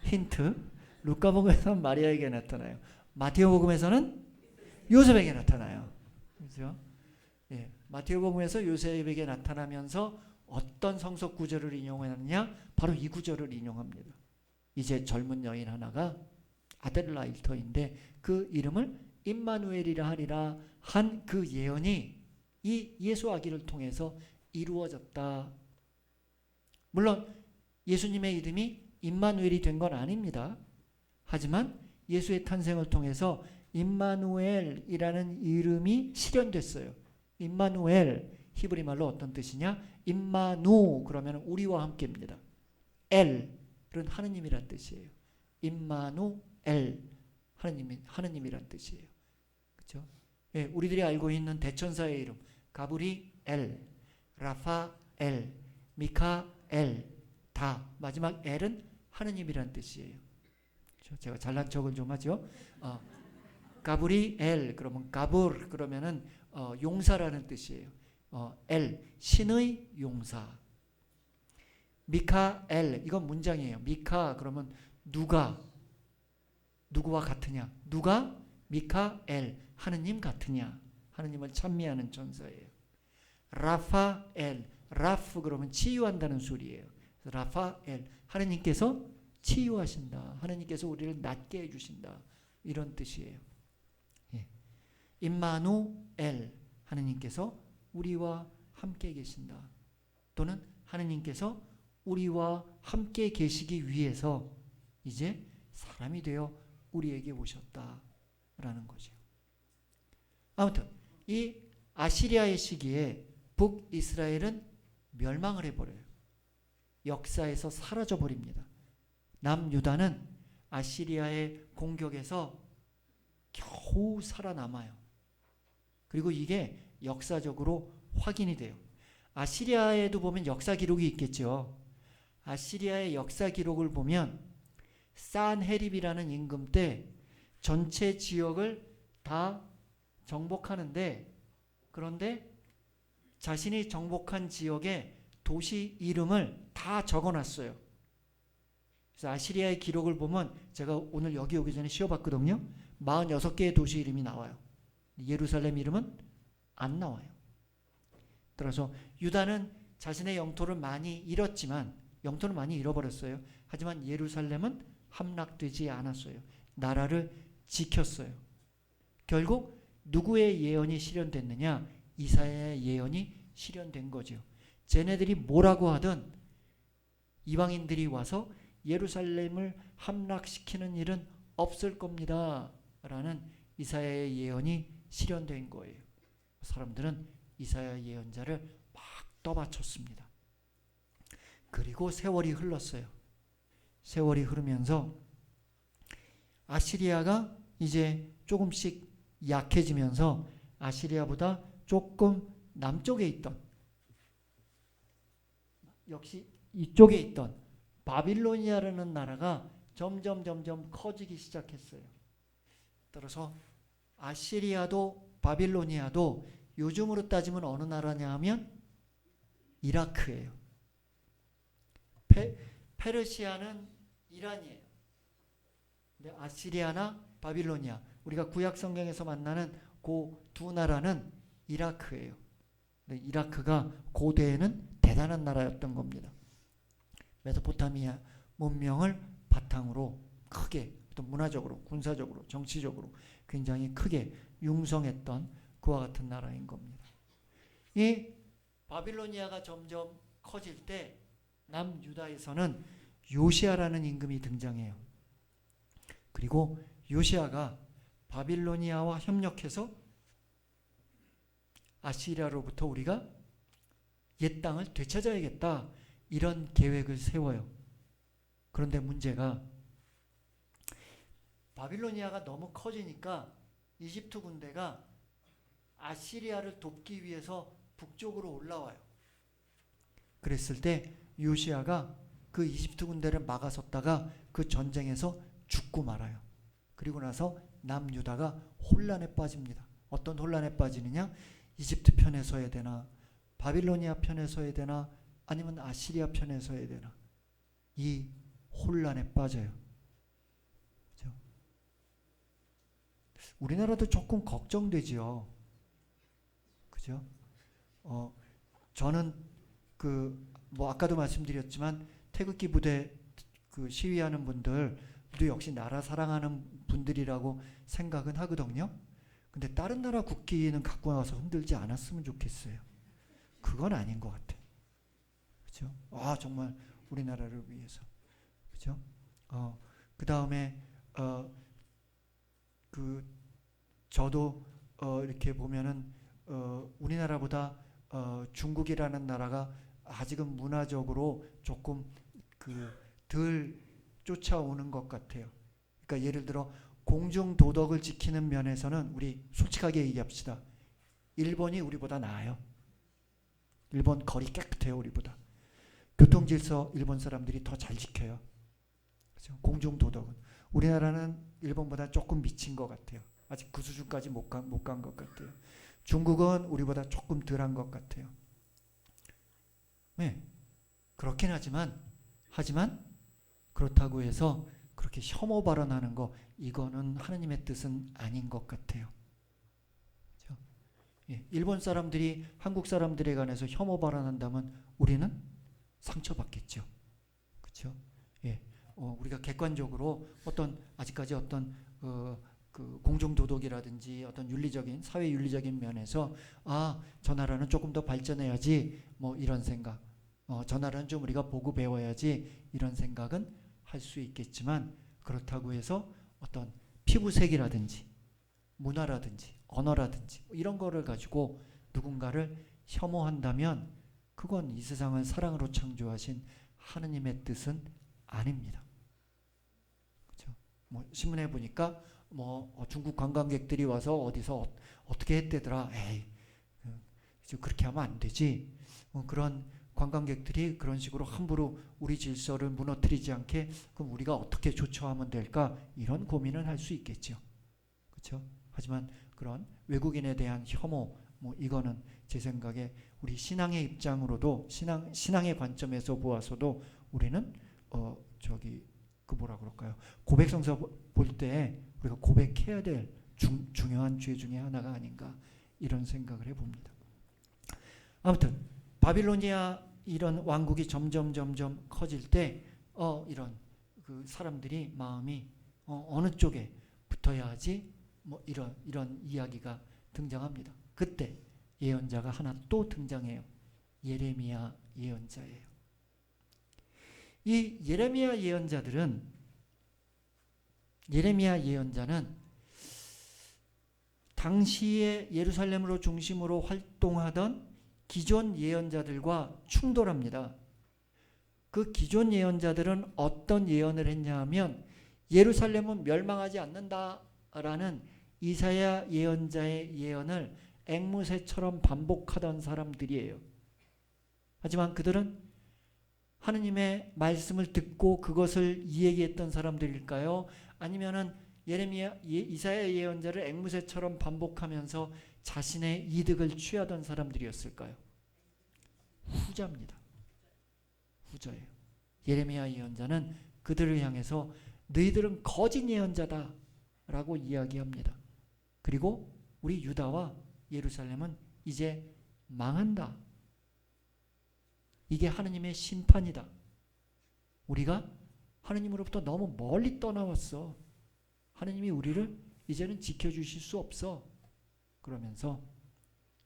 힌트. 루카복음에서는 마리아에게 나타나요. 마테오복음에서는 요셉에게 나타나요. 그렇죠? 예, 마테오복음에서 요셉에게 나타나면서 어떤 성서 구절을 인용하느냐? 바로 이 구절을 인용합니다. 이제 젊은 여인 하나가 아들을 낳을 터인데 그 이름을 임마누엘이라 하리라 한 그 예언이 이 예수 아기를 통해서 이루어졌다. 물론 예수님의 이름이 임마누엘이 된 건 아닙니다. 하지만 예수의 탄생을 통해서 임마누엘이라는 이름이 실현됐어요. 임마누엘 히브리 말로 어떤 뜻이냐? 임마누 그러면 우리와 함께입니다. 엘은 하느님이란 뜻이에요. 임마누엘 하느님이란 뜻이에요. 그렇죠? 예, 우리들이 알고 있는 대천사의 이름 가브리엘, 라파엘, 미카엘 다 마지막 엘은 하느님이란 뜻이에요. 그렇죠? 제가 잘난 척을 좀 하죠. 가브리엘 그러면 가불 그러면은 용사라는 뜻이에요. 엘 신의 용사. 미카엘 이건 문장이에요. 미카 그러면 누구와 같으냐? 누가 미카엘 하느님 같으냐? 하느님을 찬미하는 천사예요. 라파엘 라프 그러면 치유한다는 소리예요. 라파엘 하느님께서 치유하신다. 하느님께서 우리를 낫게 해주신다. 이런 뜻이에요. 예. 임마누엘 하느님께서 우리와 함께 계신다. 또는 하느님께서 우리와 함께 계시기 위해서 이제 사람이 되어 우리에게 오셨다라는 거죠. 아무튼 이 아시리아의 시기에 북이스라엘은 멸망을 해버려요. 역사에서 사라져버립니다. 남유다는 아시리아의 공격에서 겨우 살아남아요. 그리고 이게 역사적으로 확인이 돼요. 아시리아에도 보면 역사 기록이 있겠죠. 아시리아의 역사 기록을 보면 산헤립이라는 임금 때 전체 지역을 다 정복하는데 그런데 자신이 정복한 지역의 도시 이름을 다 적어놨어요. 그래서 아시리아의 기록을 보면 제가 오늘 여기 오기 전에 씌워봤거든요. 46개의 도시 이름이 나와요. 예루살렘 이름은 안 나와요. 따라서 유다는 자신의 영토를 많이 잃었지만 영토를 많이 잃어버렸어요. 하지만 예루살렘은 함락되지 않았어요. 나라를 지켰어요. 결국 누구의 예언이 실현됐느냐? 이사야의 예언이 실현된 거죠. 쟤네들이 뭐라고 하든 이방인들이 와서 예루살렘을 함락시키는 일은 없을 겁니다. 라는 이사야의 예언이 실현된 거예요. 사람들은 이사야 예언자를 막 떠받쳤습니다. 그리고 세월이 흘렀어요. 세월이 흐르면서 아시리아가 이제 조금씩 약해지면서 아시리아보다 조금 남쪽에 있던 역시 이쪽에 있던 바빌로니아라는 나라가 점점 커지기 시작했어요. 따라서 아시리아도 바빌로니아도 요즘으로 따지면 어느 나라냐 하면 이라크예요. 페르시아는 이란이에요. 근데 아시리아나 바빌로니아, 우리가 구약 성경에서 만나는 그 두 나라는 이라크예요. 근데 이라크가 고대에는 대단한 나라였던 겁니다. 메소포타미아 문명을 바탕으로 크게 또 문화적으로, 군사적으로, 정치적으로 굉장히 크게 융성했던 그와 같은 나라인 겁니다. 이 바빌로니아가 점점 커질 때 남유다에서는 요시아라는 임금이 등장해요. 그리고 요시아가 바빌로니아와 협력해서 아시리아로부터 우리가 옛 땅을 되찾아야겠다, 이런 계획을 세워요. 그런데 문제가 바빌로니아가 너무 커지니까 이집트 군대가 아시리아를 돕기 위해서 북쪽으로 올라와요. 그랬을 때 요시아가 그 이집트 군대를 막아섰다가 그 전쟁에서 죽고 말아요. 그리고 나서 남유다가 혼란에 빠집니다. 어떤 혼란에 빠지느냐? 이집트 편에 서야 되나, 바빌로니아 편에 서야 되나, 아니면 아시리아 편에 서야 되나, 이 혼란에 빠져요. 그렇죠? 우리나라도 조금 걱정되지요. 그죠? 저는 아까도 말씀드렸지만 태극기 부대 시위하는 분들도 역시 나라 사랑하는 분들이라고 생각은 하거든요. 근데 다른 나라 국기는 갖고 나와서 흔들지 않았으면 좋겠어요. 그건 아닌 것 같아요. 그죠? 정말 우리나라를 위해서. 그죠? 그 다음에 저도 이렇게 보면은 우리나라보다 중국이라는 나라가 아직은 문화적으로 조금 덜 쫓아오는 것 같아요. 그러니까 예를 들어 공중 도덕을 지키는 면에서는 우리 솔직하게 얘기합시다. 일본이 우리보다 나아요. 일본 거리 깨끗해요, 우리보다. 교통 질서 일본 사람들이 더 잘 지켜요. 그렇죠? 공중 도덕은 우리나라는 일본보다 조금 미친 것 같아요. 아직 그 수준까지 못 간 것 같아요. 중국은 우리보다 조금 덜한 것 같아요. 네, 그렇긴 하지만 그렇다고 해서 그렇게 혐오 발언하는 거, 이거는 하나님의 뜻은 아닌 것 같아요. 그렇죠? 예, 일본 사람들이 한국 사람들에 관해서 혐오 발언한다면 우리는 상처받겠죠. 그렇죠? 예, 우리가 객관적으로 아직까지 공중 도덕이라든지 어떤 윤리적인, 사회 윤리적인 면에서 저 나라는 조금 더 발전해야지, 이런 생각, 저 나라는 좀 우리가 보고 배워야지, 이런 생각은 할 수 있겠지만, 그렇다고 해서 어떤 피부색이라든지 문화라든지 언어라든지 이런 거를 가지고 누군가를 혐오한다면 그건 이 세상을 사랑으로 창조하신 하느님의 뜻은 아닙니다. 그렇죠? 신문에 보니까 중국 관광객들이 와서 어디서 어떻게 했대더라. 에이, 그렇게 하면 안 되지. 그런 관광객들이 그런 식으로 함부로 우리 질서를 무너뜨리지 않게 그럼 우리가 어떻게 조처하면 될까, 이런 고민을 할 수 있겠죠. 그렇죠? 하지만 그런 외국인에 대한 혐오, 이거는 제 생각에 우리 신앙의 입장으로도 신앙의 관점에서 보아서도 우리는 고백성서 볼 때 우리가 고백해야 될 중요한 죄 중에 하나가 아닌가, 이런 생각을 해봅니다. 아무튼 바빌로니아 이런 왕국이 점점 커질 때 이런 사람들이 마음이 어느 쪽에 붙어야 하지, 이런 이야기가 등장합니다. 그때 예언자가 하나 또 등장해요. 예레미야 예언자예요. 이 예레미야 예언자는 당시에 예루살렘으로 중심으로 활동하던 기존 예언자들과 충돌합니다. 그 기존 예언자들은 어떤 예언을 했냐 하면 예루살렘은 멸망하지 않는다라는 이사야 예언자의 예언을 앵무새처럼 반복하던 사람들이에요. 하지만 그들은 하느님의 말씀을 듣고 그것을 이야기했던 사람들일까요? 아니면은 이사야 예언자를 앵무새처럼 반복하면서 자신의 이득을 취하던 사람들이었을까요? 후자입니다. 후자예요. 예레미야 예언자는 그들을 향해서 너희들은 거짓 예언자다 라고 이야기합니다. 그리고 우리 유다와 예루살렘은 이제 망한다. 이게 하느님의 심판이다. 우리가 하느님으로부터 너무 멀리 떠나왔어. 하느님이 우리를 이제는 지켜주실 수 없어. 그러면서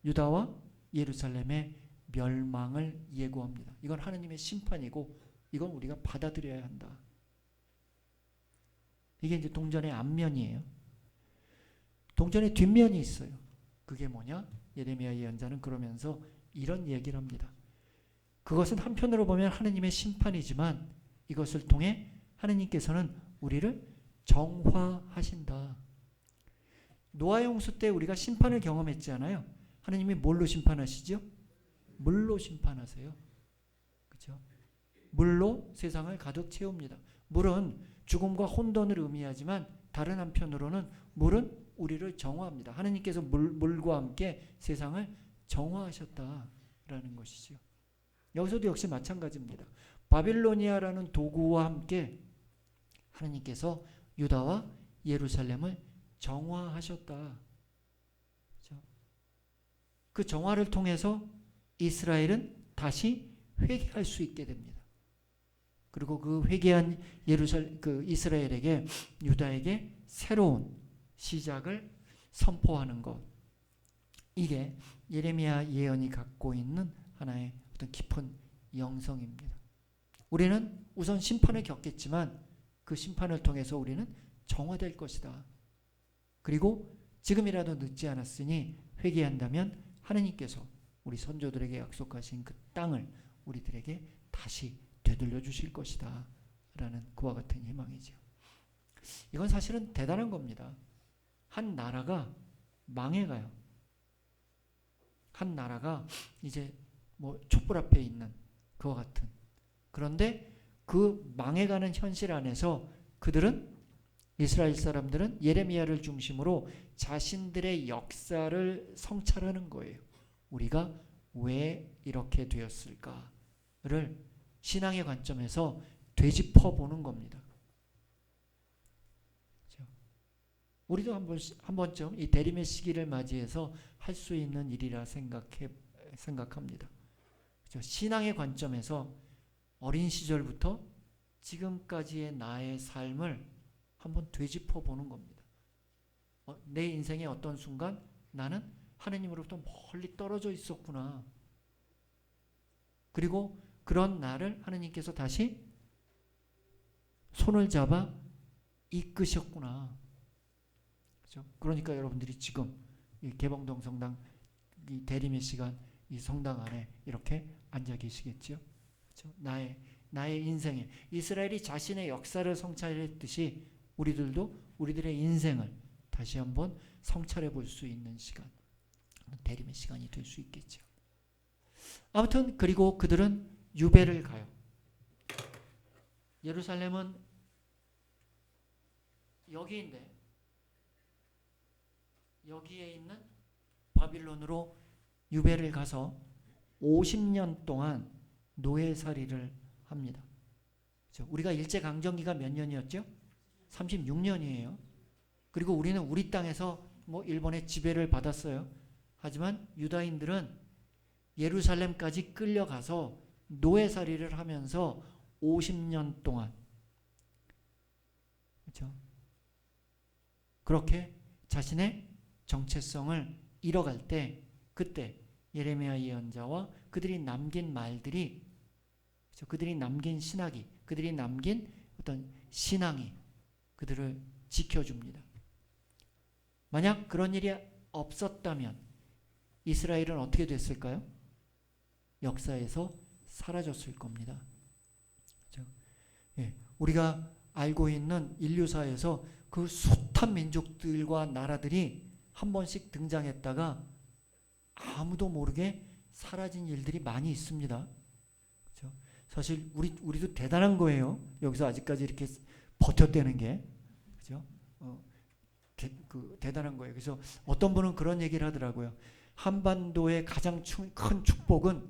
유다와 예루살렘의 멸망을 예고합니다. 이건 하느님의 심판이고 이건 우리가 받아들여야 한다. 이게 이제 동전의 앞면이에요. 동전의 뒷면이 있어요. 그게 뭐냐? 예레미야 예언자는 그러면서 이런 얘기를 합니다. 그것은 한편으로 보면 하느님의 심판이지만 이것을 통해 하느님께서는 우리를 정화하신다. 노아 홍수 때 우리가 심판을 경험했잖아요. 하느님이 뭘로 심판하시죠? 물로 심판하세요. 그렇죠? 물로 세상을 가득 채웁니다. 물은 죽음과 혼돈을 의미하지만 다른 한편으로는 물은 우리를 정화합니다. 하느님께서 물과 함께 세상을 정화하셨다라는 것이죠. 여기서도 역시 마찬가지입니다. 바빌로니아라는 도구와 함께 하느님께서 유다와 예루살렘을 정화하셨다. 그렇죠? 그 정화를 통해서 이스라엘은 다시 회개할 수 있게 됩니다. 그리고 그 회개한 이스라엘에게 유다에게 새로운 시작을 선포하는 것. 이게 예레미야 예언이 갖고 있는 하나의 어떤 깊은 영성입니다. 우리는 우선 심판을 겪겠지만 그 심판을 통해서 우리는 정화될 것이다. 그리고 지금이라도 늦지 않았으니 회개한다면 하느님께서 우리 선조들에게 약속하신 그 땅을 우리들에게 다시 되돌려 주실 것이다 라는 그와 같은 희망이죠. 이건 사실은 대단한 겁니다. 한 나라가 망해가요. 한 나라가 이제 뭐 촛불 앞에 있는 그와 같은. 그런데 그 망해가는 현실 안에서 그들은, 이스라엘 사람들은 예레미야를 중심으로 자신들의 역사를 성찰하는 거예요. 우리가 왜 이렇게 되었을까를 신앙의 관점에서 되짚어 보는 겁니다. 그렇죠? 우리도 한 번쯤 이 대림의 시기를 맞이해서 할 수 있는 일이라 생각합니다. 그렇죠? 신앙의 관점에서 어린 시절부터 지금까지의 나의 삶을 한번 되짚어 보는 겁니다. 내 인생의 어떤 순간 나는 하느님으로부터 멀리 떨어져 있었구나. 그리고 그런 나를 하느님께서 다시 손을 잡아 이끄셨구나. 그렇죠? 그러니까 여러분들이 지금 이 개봉동 성당 이 대림의 시간 이 성당 안에 이렇게 앉아 계시겠죠. 그렇죠? 나의 인생에 이스라엘이 자신의 역사를 성찰했듯이 우리들도 우리들의 인생을 다시 한번 성찰해 볼 수 있는 시간, 대림의 시간이 될 수 있겠죠. 아무튼 그리고 그들은 유배를 가요. 예루살렘은 여기인데 여기에 있는 바빌론으로 유배를 가서 50년 동안 노예살이를 합니다. 그렇죠? 우리가 일제강점기가 몇 년이었죠? 36년이에요. 그리고 우리는 우리 땅에서 뭐 일본의 지배를 받았어요. 하지만 유다인들은 예루살렘까지 끌려가서 노예살이를 하면서 50년 동안, 그렇죠? 그렇게 자신의 정체성을 잃어갈 때 그때 예레미야 예언자와 그들이 남긴 말들이, 그렇죠? 그들이 남긴 신학이, 그들이 남긴 어떤 신앙이 그들을 지켜줍니다. 만약 그런 일이 없었다면 이스라엘은 어떻게 됐을까요? 역사에서 사라졌을 겁니다. 그렇죠? 예, 우리가 알고 있는 인류사에서 그 숱한 민족들과 나라들이 한 번씩 등장했다가 아무도 모르게 사라진 일들이 많이 있습니다. 그렇죠? 사실 우리도 대단한 거예요. 여기서 아직까지 이렇게 버텼다는 게, 그렇죠? 대단한 거예요. 그래서 어떤 분은 그런 얘기를 하더라고요. 한반도의 가장 큰 축복은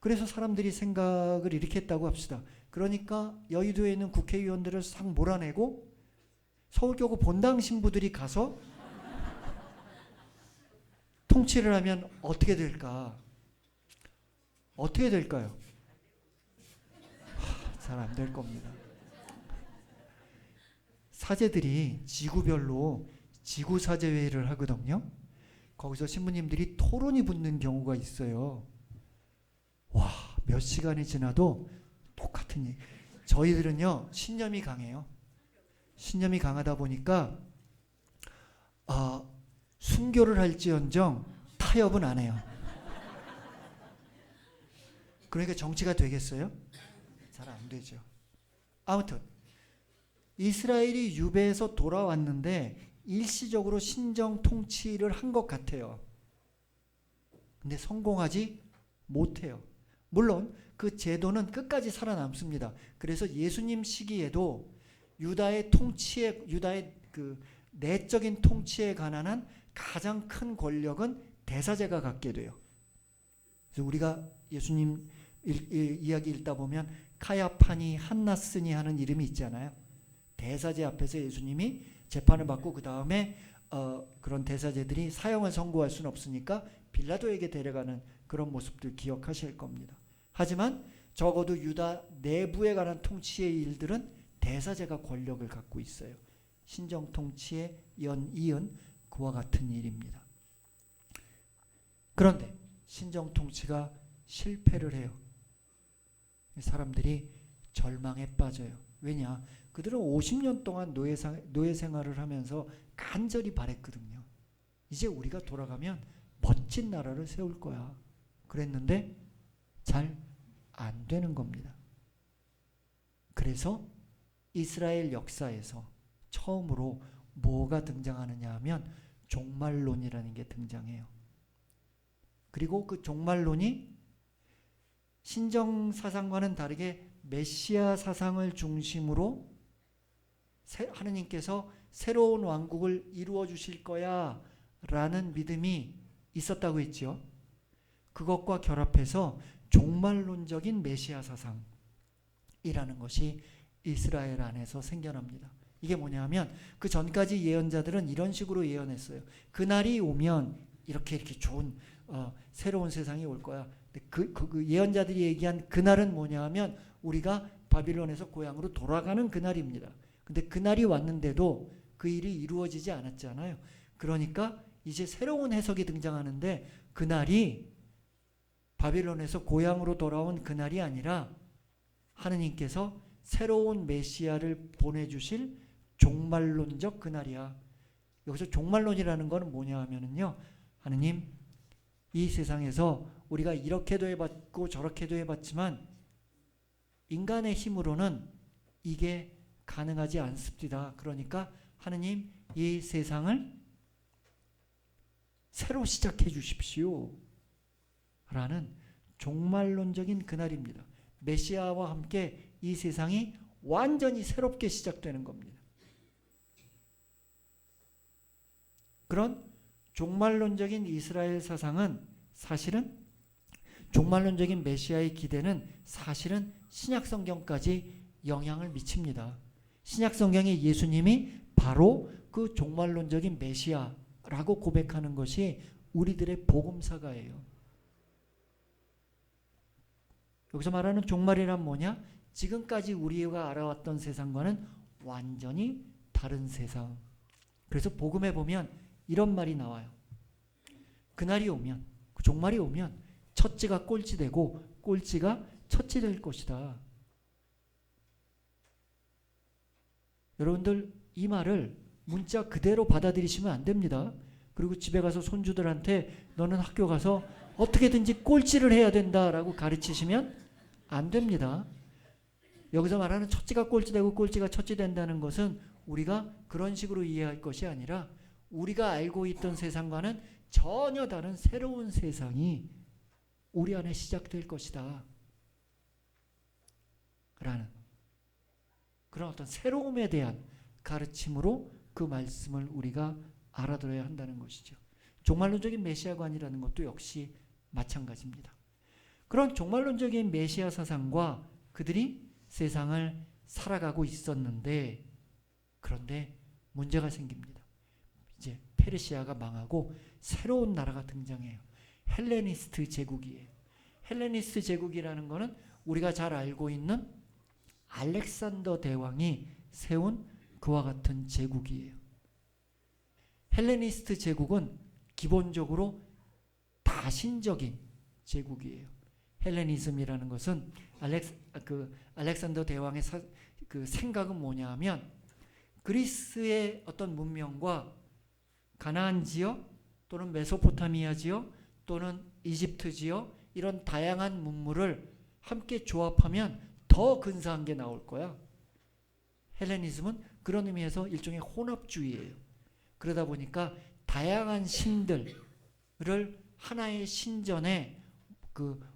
그래서 사람들이 생각을 이렇게 했다고 합시다. 그러니까 여의도에 있는 국회의원들을 싹 몰아내고 서울교구 본당 신부들이 가서 통치를 하면 어떻게 될까? 어떻게 될까요? 잘 안 될 겁니다. 사제들이 지구별로 지구사제회의를 하거든요. 거기서 신부님들이 토론이 붙는 경우가 있어요. 와, 몇 시간이 지나도 똑같은 얘기. 저희들은요, 신념이 강해요. 신념이 강하다 보니까 순교를 할지언정 타협은 안 해요. 그러니까 정치가 되겠어요? 잘 안 되죠. 아무튼 이스라엘이 유배에서 돌아왔는데 일시적으로 신정 통치를 한 것 같아요. 근데 성공하지 못해요. 물론 그 제도는 끝까지 살아남습니다. 그래서 예수님 시기에도 유다의 그 내적인 통치에 관한 한 가장 큰 권력은 대사제가 갖게 돼요. 그래서 우리가 예수님 이야기 읽다 보면 카야파니 한나스니 하는 이름이 있잖아요. 대사제 앞에서 예수님이 재판을 받고 그 다음에 그런 대사제들이 사형을 선고할 수는 없으니까 빌라도에게 데려가는 그런 모습들 기억하실 겁니다. 하지만 적어도 유다 내부에 관한 통치의 일들은 대사제가 권력을 갖고 있어요. 신정 통치에 이은 그와 같은 일입니다. 그런데 신정 통치가 실패를 해요. 사람들이 절망에 빠져요. 왜냐? 그들은 50년 동안 노예 생활을 하면서 간절히 바랬거든요. 이제 우리가 돌아가면 멋진 나라를 세울 거야. 그랬는데 잘 안 되는 겁니다. 그래서 이스라엘 역사에서 처음으로 뭐가 등장하느냐 하면 종말론이라는 게 등장해요. 그리고 그 종말론이 신정 사상과는 다르게 메시아 사상을 중심으로 하느님께서 새로운 왕국을 이루어 주실 거야 라는 믿음이 있었다고 했죠. 그것과 결합해서 종말론적인 메시아 사상이라는 것이 이스라엘 안에서 생겨납니다. 이게 뭐냐면 그 전까지 예언자들은 이런 식으로 예언했어요. 그날이 오면 이렇게 좋은 새로운 세상이 올 거야. 그 예언자들이 얘기한 그날은 뭐냐 하면 우리가 바빌론에서 고향으로 돌아가는 그날입니다. 근데 그날이 왔는데도 그 일이 이루어지지 않았잖아요. 그러니까 이제 새로운 해석이 등장하는데 그날이 바빌론에서 고향으로 돌아온 그날이 아니라 하느님께서 새로운 메시아를 보내주실 종말론적 그날이야. 여기서 종말론이라는 건 뭐냐 하면은요, 하느님 이 세상에서 우리가 이렇게도 해봤고 저렇게도 해봤지만 인간의 힘으로는 이게 가능하지 않습니다. 그러니까 하느님 이 세상을 새로 시작해 주십시오 라는 종말론적인 그날입니다. 메시아와 함께 이 세상이 완전히 새롭게 시작되는 겁니다. 그런 종말론적인 이스라엘 사상은 사실은 종말론적인 메시아의 기대는 사실은 신약성경까지 영향을 미칩니다. 신약성경에 예수님이 바로 그 종말론적인 메시아라고 고백하는 것이 우리들의 복음사가예요. 여기서 말하는 종말이란 뭐냐? 지금까지 우리가 알아왔던 세상과는 완전히 다른 세상. 그래서 복음에 보면 이런 말이 나와요. 그날이 오면, 그 종말이 오면 첫째가 꼴찌되고 꼴찌가 첫째될 것이다. 여러분들 이 말을 문자 그대로 받아들이시면 안 됩니다. 그리고 집에 가서 손주들한테 너는 학교 가서 어떻게든지 꼴찌를 해야 된다라고 가르치시면 안 됩니다. 여기서 말하는 첫째가 꼴찌되고 꼴찌가 첫째된다는 것은 우리가 그런 식으로 이해할 것이 아니라 우리가 알고 있던 세상과는 전혀 다른 새로운 세상이 우리 안에 시작될 것이다 라는 그런 어떤 새로움에 대한 가르침으로 그 말씀을 우리가 알아들어야 한다는 것이죠. 종말론적인 메시아관이라는 것도 역시 마찬가지입니다. 그런 종말론적인 메시아 사상과 그들이 세상을 살아가고 있었는데, 그런데 문제가 생깁니다. 이제 페르시아가 망하고 새로운 나라가 등장해요. 헬레니스트 제국이에요. 헬레니스트 제국이라는 것은 우리가 잘 알고 있는 알렉산더 대왕이 세운 그와 같은 제국이에요. 헬레니스트 제국은 기본적으로 다신적인 제국이에요. 헬레니즘이라는 것은 알렉산더 대왕의 그 생각은 뭐냐 하면, 그리스의 어떤 문명과 가나안 지역 또는 메소포타미아 지역 또는 이집트 지역, 이런 다양한 문물을 함께 조합하면 더 근사한 게 나올 거야. 헬레니즘은 그런 의미에서 일종의 혼합주의예요. 그러다 보니까 다양한 신들을 하나의 신전에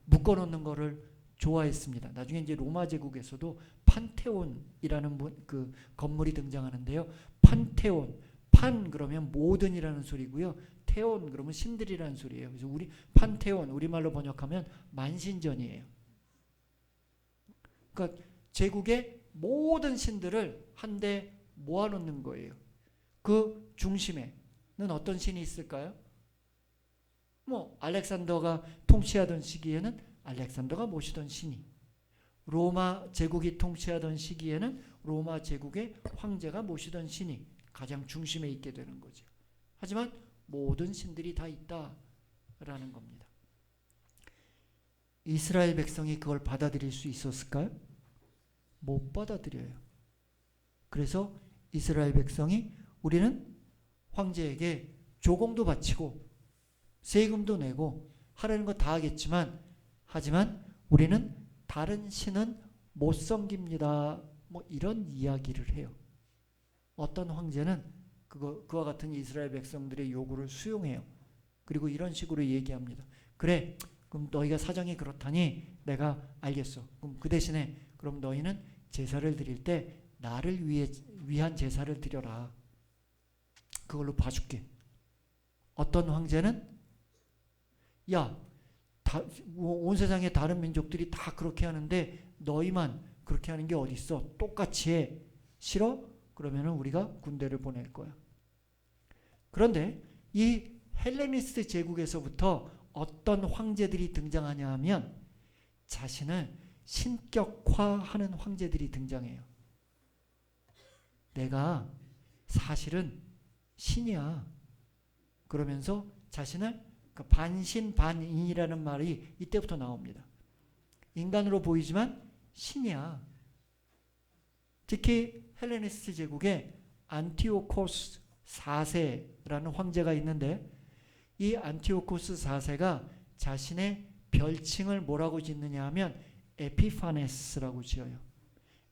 묶어놓는 거를 좋아했습니다. 나중에 이제 로마 제국에서도 판테온이라는 그 건물이 등장하는데요. 판테온, 판 그러면 모든이라는 소리고요. 테온 그러면 신들이라는 소리예요. 그래서 판테온 우리말로 번역하면 만신전이에요. 그러니까 제국의 모든 신들을 한데 모아놓는 거예요. 그 중심에는 어떤 신이 있을까요? 알렉산더가 통치하던 시기에는 알렉산더가 모시던 신이, 로마 제국이 통치하던 시기에는 로마 제국의 황제가 모시던 신이 가장 중심에 있게 되는 거죠. 하지만 모든 신들이 다 있다라는 겁니다. 이스라엘 백성이 그걸 받아들일 수 있었을까요? 못 받아들여요. 그래서 이스라엘 백성이 우리는 황제에게 조공도 바치고 세금도 내고 하려는 거 다 하겠지만, 하지만 우리는 다른 신은 못 섬깁니다. 이런 이야기를 해요. 어떤 황제는 그와 같은 이스라엘 백성들의 요구를 수용해요. 그리고 이런 식으로 얘기합니다. 그래, 그럼 너희가 사정이 그렇다니 내가 알겠어. 그럼 그 대신에 그럼 너희는 제사를 드릴 때 나를 위한 제사를 드려라. 그걸로 봐줄게. 어떤 황제는 온 세상의 다른 민족들이 다 그렇게 하는데 너희만 그렇게 하는 게 어딨어? 똑같이 해. 싫어? 그러면은 우리가 군대를 보낼 거야. 그런데 이 헬레니스트 제국에서부터 어떤 황제들이 등장하냐 하면 자신을 신격화하는 황제들이 등장해요. 내가 사실은 신이야. 그러면서 자신을 반신반인이라는 말이 이때부터 나옵니다. 인간으로 보이지만 신이야. 특히 헬레니스트 제국에 안티오코스 4세라는 황제가 있는데, 이 안티오코스 4세가 자신의 별칭을 뭐라고 짓느냐 하면 에피파네스라고 지어요.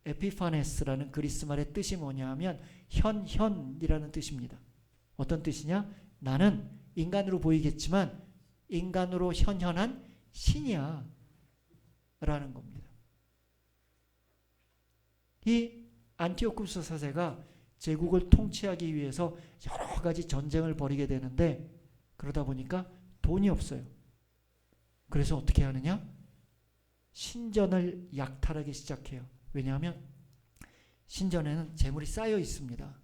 에피파네스라는 그리스 말의 뜻이 뭐냐 하면 현이라는 뜻입니다. 어떤 뜻이냐? 나는 인간으로 보이겠지만 인간으로 현현한 신이야 라는 겁니다. 이 안티오쿠스 4세가 제국을 통치하기 위해서 여러 가지 전쟁을 벌이게 되는데, 그러다 보니까 돈이 없어요. 그래서 어떻게 하느냐? 신전을 약탈하기 시작해요. 왜냐하면 신전에는 재물이 쌓여 있습니다.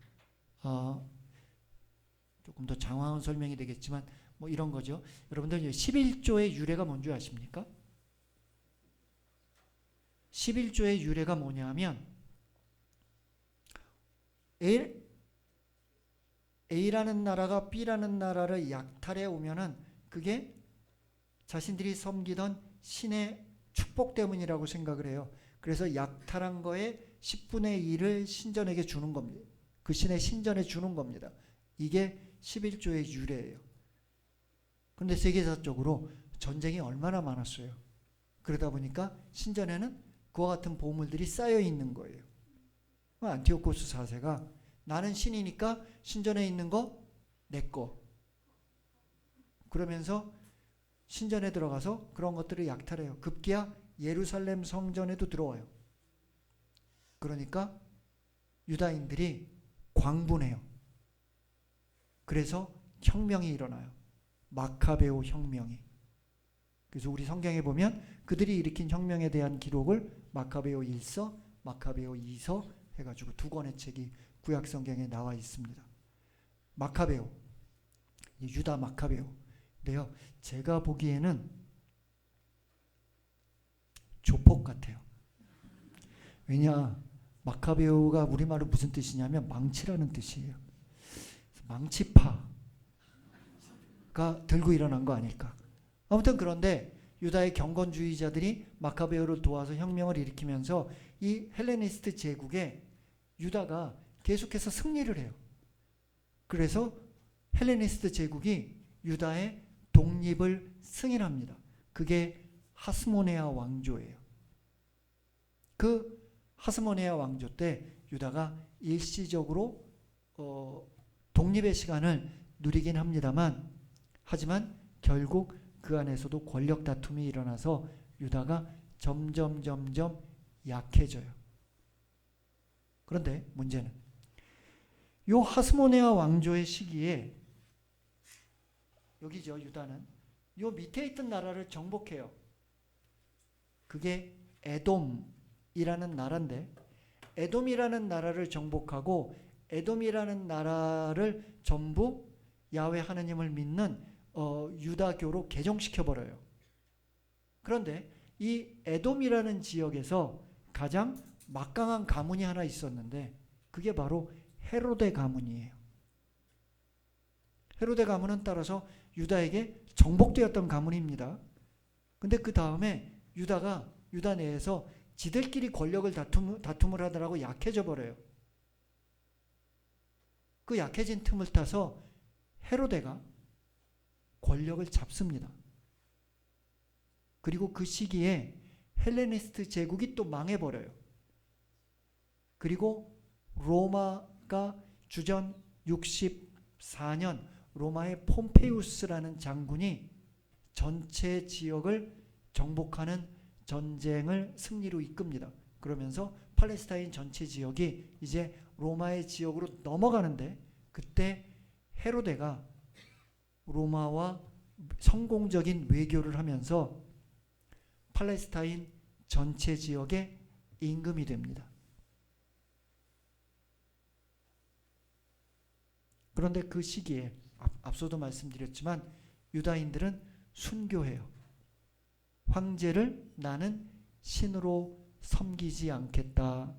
조금 더 장황한 설명이 되겠지만 이런 거죠. 여러분들 11조의 유래가 뭔지 아십니까? 11조의 유래가 뭐냐 하면 A라는 나라가 B라는 나라를 약탈해 오면은 그게 자신들이 섬기던 신의 축복 때문이라고 생각을 해요. 그래서 약탈한 거에 10분의 1을 신전에게 주는 겁니다. 그 신의 신전에 주는 겁니다. 이게 11조의 유래예요. 그런데 세계사적으로 전쟁이 얼마나 많았어요. 그러다 보니까 신전에는 그와 같은 보물들이 쌓여 있는 거예요. 안티오코스 4세가 나는 신이니까 신전에 있는 거 내 거. 그러면서 신전에 들어가서 그런 것들을 약탈해요. 급기야 예루살렘 성전에도 들어와요. 그러니까 유다인들이 광분해요. 그래서 혁명이 일어나요. 마카베오 혁명이. 그래서 우리 성경에 보면 그들이 일으킨 혁명에 대한 기록을 마카베오 1서, 마카베오 2서 해가지고 두 권의 책이 구약 성경에 나와 있습니다. 마카베오, 유다 마카베오. 근데요, 제가 보기에는 조폭 같아요. 왜냐, 마카베오가 우리말로 무슨 뜻이냐면 망치라는 뜻이에요. 망치파가 들고 일어난 거 아닐까. 아무튼 그런데 유다의 경건주의자들이 마카베오를 도와서 혁명을 일으키면서 이 헬레니스트 제국에 유다가 계속해서 승리를 해요. 그래서 헬레니스트 제국이 유다의 독립을 승인합니다. 그게 하스모네아 왕조예요. 그 하스모네아 왕조 때 유다가 일시적으로 독립의 시간을 누리긴 합니다만, 하지만 결국 그 안에서도 권력 다툼이 일어나서 유다가 점점 약해져요. 그런데 문제는 이 하스모네아 왕조의 시기에 여기죠, 유다는 이 밑에 있던 나라를 정복해요. 그게 에돔이라는 나라인데, 에돔이라는 나라를 정복하고 에돔이라는 나라를 전부 야훼 하느님을 믿는 유다교로 개종시켜버려요. 그런데 이 에돔이라는 지역에서 가장 막강한 가문이 하나 있었는데 그게 바로 헤로데 가문이에요. 헤로데 가문은 따라서 유다에게 정복되었던 가문입니다. 근데 그 다음에 유다 내에서 지들끼리 권력을 다툼을 하더라고 약해져 버려요. 그 약해진 틈을 타서 헤로데가 권력을 잡습니다. 그리고 그 시기에 헬레니스트 제국이 또 망해버려요. 그리고 로마가 주전 64년 로마의 폼페이우스라는 장군이 전체 지역을 정복하는 전쟁을 승리로 이끕니다. 그러면서 팔레스타인 전체 지역이 이제 로마의 지역으로 넘어가는데, 그때 헤로데가 로마와 성공적인 외교를 하면서 팔레스타인 전체 지역의 임금이 됩니다. 그런데 그 시기에 앞서도 말씀드렸지만 유다인들은 순교해요. 황제를 나는 신으로 섬기지 않겠다라고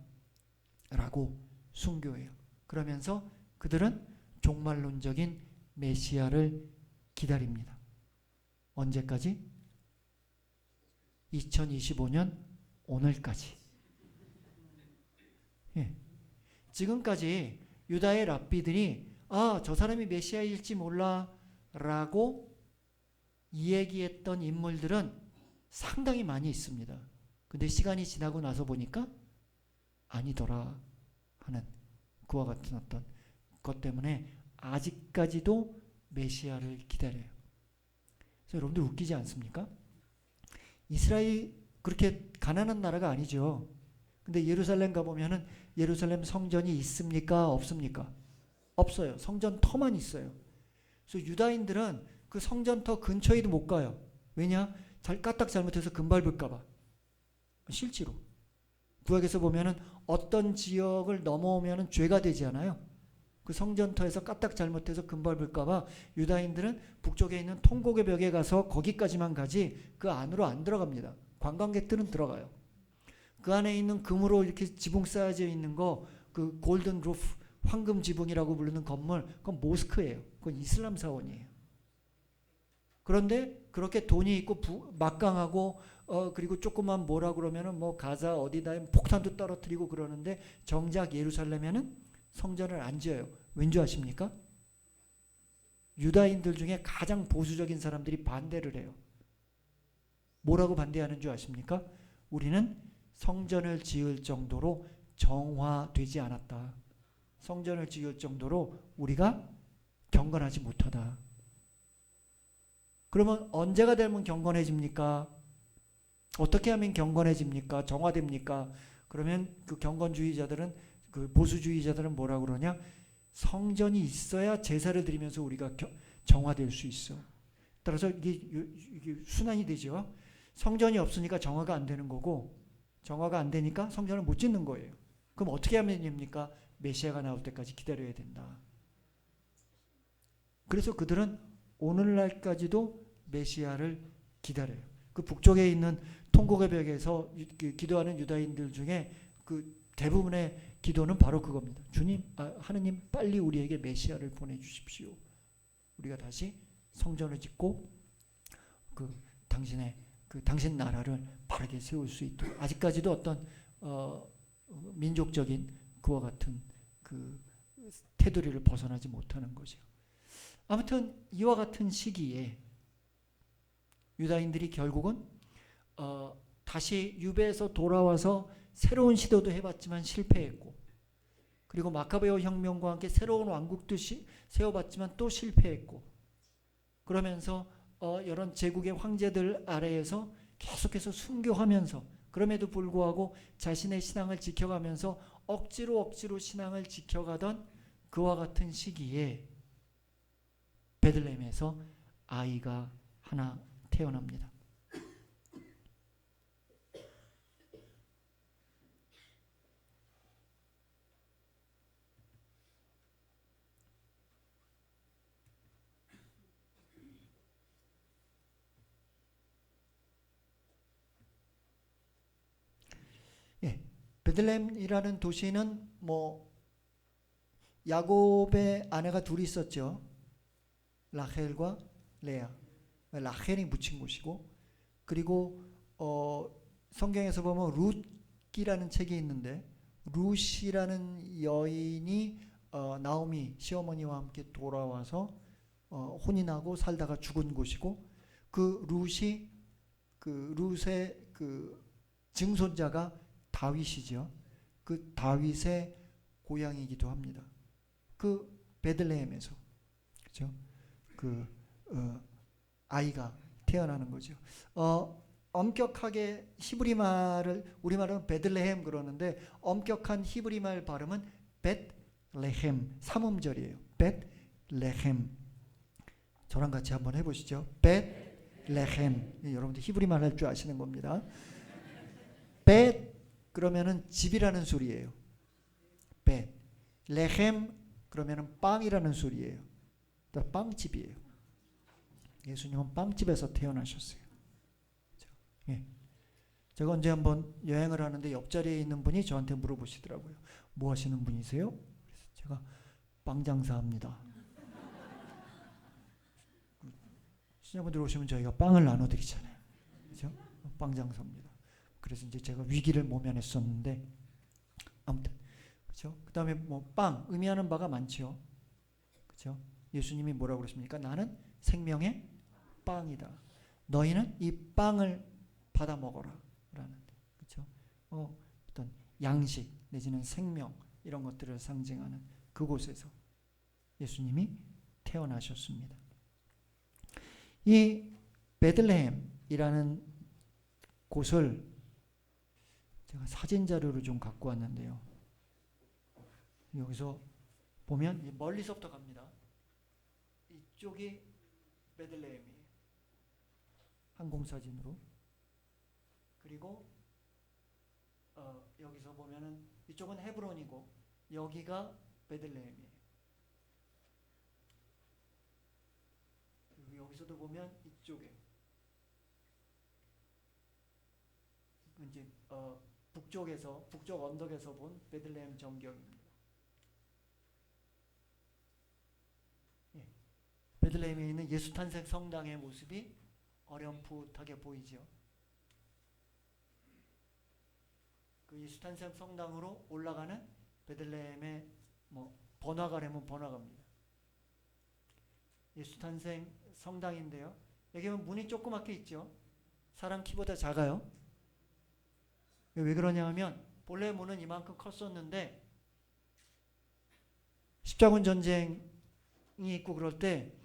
순교해요. 그러면서 그들은 종말론적인 메시아를 기다립니다. 언제까지? 2025년 오늘까지. 예. 지금까지 유다의 랍비들이 저 사람이 메시아일지 몰라 라고 이야기했던 인물들은 상당히 많이 있습니다. 근데 시간이 지나고 나서 보니까 아니더라 하는 그와 같은 어떤 것 때문에 아직까지도 메시아를 기다려요. 그래서 여러분들 웃기지 않습니까? 이스라엘 그렇게 가난한 나라가 아니죠. 근데 예루살렘 가보면은 예루살렘 성전이 있습니까? 없습니까? 없어요. 성전터만 있어요. 그래서 유다인들은 그 성전터 근처에도 못 가요. 왜냐? 까딱 잘못해서 금 밟을까봐. 실제로 구약에서 보면은 어떤 지역을 넘어오면은 죄가 되지 않아요. 그 성전터에서 까딱 잘못해서 금 밟을까봐 유다인들은 북쪽에 있는 통곡의 벽에 가서 거기까지만 가지 그 안으로 안 들어갑니다. 관광객들은 들어가요. 그 안에 있는 금으로 이렇게 지붕 쌓여져 있는 거, 그 골든 루프, 황금 지붕이라고 부르는 건물, 그건 모스크예요. 그건 이슬람 사원이에요. 그런데 그렇게 돈이 있고 막강하고 그리고 조금만 뭐라 그러면은 뭐 가자 어디다 폭탄도 떨어뜨리고 그러는데 정작 예루살렘에는 성전을 안 지어요. 왠지 아십니까? 유다인들 중에 가장 보수적인 사람들이 반대를 해요. 뭐라고 반대하는 줄 아십니까? 우리는 성전을 지을 정도로 정화되지 않았다. 성전을 지을 정도로 우리가 경건하지 못하다. 그러면 언제가 되면 경건해집니까? 어떻게 하면 경건해집니까? 정화됩니까? 그러면 그 경건주의자들은, 그 보수주의자들은 뭐라 그러냐? 성전이 있어야 제사를 드리면서 우리가 정화될 수 있어. 따라서 이게 순환이 되죠. 성전이 없으니까 정화가 안 되는 거고, 정화가 안 되니까 성전을 못 짓는 거예요. 그럼 어떻게 하면 됩니까? 메시아가 나올 때까지 기다려야 된다. 그래서 그들은 오늘날까지도 메시아를 기다려요. 그 북쪽에 있는 통곡의 벽에서 기도하는 유다인들 중에 그 대부분의 기도는 바로 그겁니다. 주님, 하느님 빨리 우리에게 메시아를 보내주십시오. 우리가 다시 성전을 짓고 당신 나라를 바르게 세울 수 있도록. 아직까지도 어떤 민족적인 그와 같은 그 테두리를 벗어나지 못하는 거죠. 아무튼 이와 같은 시기에 유다인들이 결국은 다시 유배에서 돌아와서 새로운 시도도 해봤지만 실패했고, 그리고 마카베오 혁명과 함께 새로운 왕국도 세워봤지만 또 실패했고, 그러면서 이런 제국의 황제들 아래에서 계속해서 순교하면서, 그럼에도 불구하고 자신의 신앙을 지켜가면서 억지로 신앙을 지켜가던 그와 같은 시기에 베들레헴에서 아이가 하나 태어납니다. 베들레헴이라는 도시는 야곱의 아내가 둘이 있었죠. 라헬과 레아. 라헬이 묻힌 곳이고, 그리고 성경에서 보면 룻기라는 책이 있는데, 룻이라는 여인이 나오미 시어머니와 함께 돌아와서 혼인하고 살다가 죽은 곳이고, 그 룻의 그 증손자가 다윗이죠. 그 다윗의 고향이기도 합니다. 그 베들레헴에서, 그렇죠? 아이가 태어나는 거죠. 엄격하게 히브리말을, 우리말은 베들레헴 그러는데 엄격한 히브리말 발음은 벳레헴, 삼음절이에요. 벳레헴. 저랑 같이 한번 해보시죠. 벳레헴. 여러분들 히브리말 할 줄 아시는 겁니다. 벳 그러면은 집이라는 소리예요. 벳. 레헴 그러면은 빵이라는 소리예요. 빵집이에요. 예수님은 빵집에서 태어나셨어요. 예. 제가 언제 한번 여행을 하는데 옆자리에 있는 분이 저한테 물어보시더라고요. 뭐 하시는 분이세요? 그래서 제가 빵 장사합니다. 신자분들 오시면 저희가 빵을 나눠드리잖아요. 그렇죠? 빵 장사입니다. 그래서 이제 제가 위기를 모면했었는데, 아무튼 그렇죠. 그다음에 빵 의미하는 바가 많죠. 그렇죠. 예수님이 뭐라고 그러십니까? 나는 생명의 빵이다. 너희는 이 빵을 받아 먹어라. 라는, 그렇죠. 어떤 양식 내지는 생명 이런 것들을 상징하는 그곳에서 예수님이 태어나셨습니다. 이 베들레헴이라는 곳을 제가 사진 자료를 좀 갖고 왔는데요. 여기서 보면 멀리서부터 갑니다. 이쪽이 베들레헴이에요. 항공사진으로. 그리고 여기서 보면은 이쪽은 헤브론이고 여기가 베들레헴이에요. 그리고 여기서도 보면 이쪽에 이제 북쪽 언덕에서 본 베들레헴 전경입니다. 예. 베들레헴에 있는 예수 탄생 성당의 모습이 어렴풋하게 보이죠. 그 예수 탄생 성당으로 올라가는 베들레헴의 번화가라면 번화가입니다. 예수 탄생 성당인데요. 여기 보면 문이 조그맣게 있죠. 사람 키보다 작아요. 왜 그러냐 하면 본래 문은 이만큼 컸었는데 십자군 전쟁이 있고 그럴 때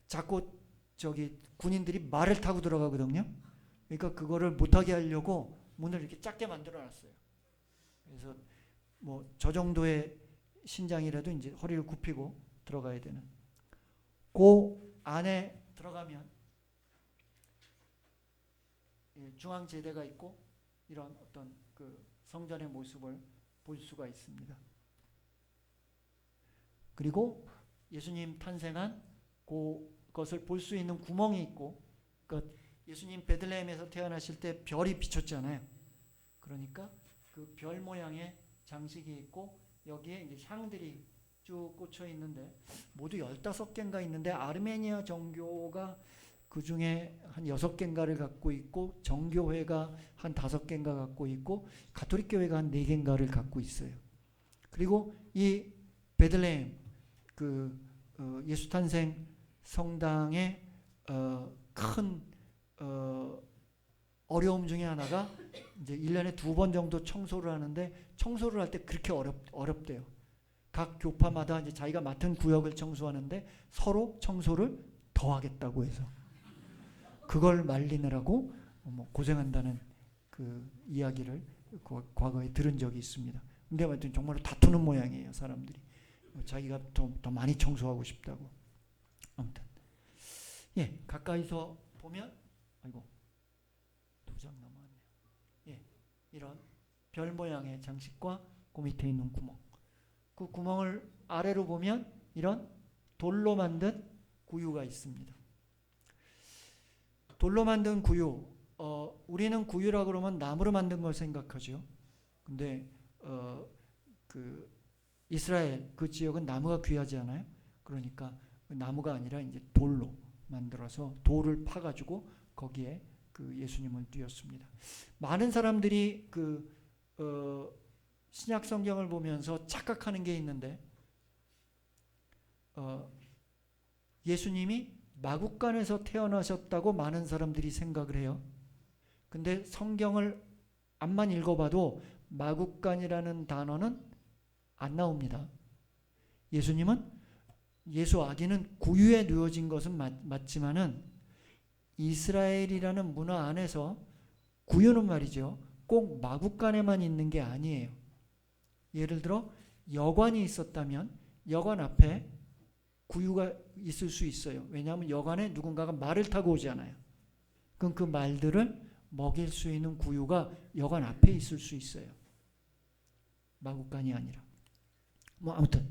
자꾸 군인들이 말을 타고 들어가거든요. 그러니까 그거를 못하게 하려고 문을 이렇게 작게 만들어 놨어요. 그래서 저 정도의 신장이라도 이제 허리를 굽히고 들어가야 되는. 그 안에 들어가면 중앙 제대가 있고 이런 어떤 그 성전의 모습을 볼 수가 있습니다. 그리고 예수님 탄생한 그것을 볼 수 있는 구멍이 있고, 그러니까 예수님 베들레헴에서 태어나실 때 별이 비쳤잖아요. 그러니까 그 별 모양의 장식이 있고 여기에 이제 향들이 쭉 꽂혀 있는데 모두 15개인가 있는데 아르메니아 정교가 그 중에 한 6개인가를 갖고 있고 정교회가 한 5개인가 갖고 있고 가톨릭 교회가 한 4개인가를 갖고 있어요. 그리고 이 베들레헴 그 예수 탄생 성당의 큰 어려움 중에 하나가 이제 1년에 2번 정도 청소를 하는데 청소를 할 때 그렇게 어렵대요. 각 교파마다 이제 자기가 맡은 구역을 청소하는데 서로 청소를 더 하겠다고 해서 그걸 말리느라고 고생한다는 그 이야기를 과거에 들은 적이 있습니다. 근데 하여튼 정말로 다투는 모양이에요, 사람들이. 자기가 더 많이 청소하고 싶다고. 아무튼 예, 가까이서 보면 아이고 2장 남았네요. 예, 이런 별 모양의 장식과 그 밑에 있는 구멍. 그 구멍을 아래로 보면 이런 돌로 만든 구유가 있습니다. 돌로 만든 구유. 우리는 구유라 그러면 나무로 만든 걸 생각하죠. 근데 그 이스라엘 그 지역은 나무가 귀하지 않아요? 그러니까 나무가 아니라 이제 돌로 만들어서 돌을 파가지고 거기에 그 예수님을 띄웠습니다. 많은 사람들이 그 신약 성경을 보면서 착각하는 게 있는데 예수님이 마국간에서 태어나셨다고 많은 사람들이 생각을 해요. 근데 성경을 앞만 읽어봐도 마국간이라는 단어는 안 나옵니다. 예수님은 예수 아기는 구유에 누워진 것은 맞지만은 이스라엘이라는 문화 안에서 구유는 말이죠. 꼭 마국간에만 있는 게 아니에요. 예를 들어 여관이 있었다면 여관 앞에 구유가 있을 수 있어요. 왜냐하면 여관에 누군가가 말을 타고 오잖아요. 그럼 그 말들을 먹일 수 있는 구유가 여관 앞에 있을 수 있어요. 마국간이 아니라. 아무튼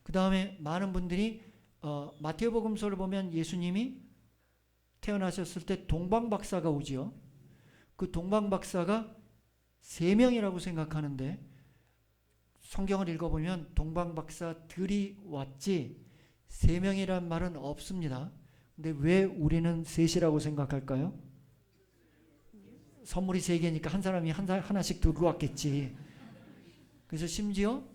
그 다음에 많은 분들이 마태복음서를 보면 예수님이 태어나셨을 때 동방박사가 오지요. 그 동방박사가 3명이라고 생각하는데 성경을 읽어보면 동방박사들이 왔지 3명이란 말은 없습니다. 근데 왜 우리는 3이라고 생각할까요? 선물이 3개니까 한 사람이 하나씩 들고 왔겠지. 그래서 심지어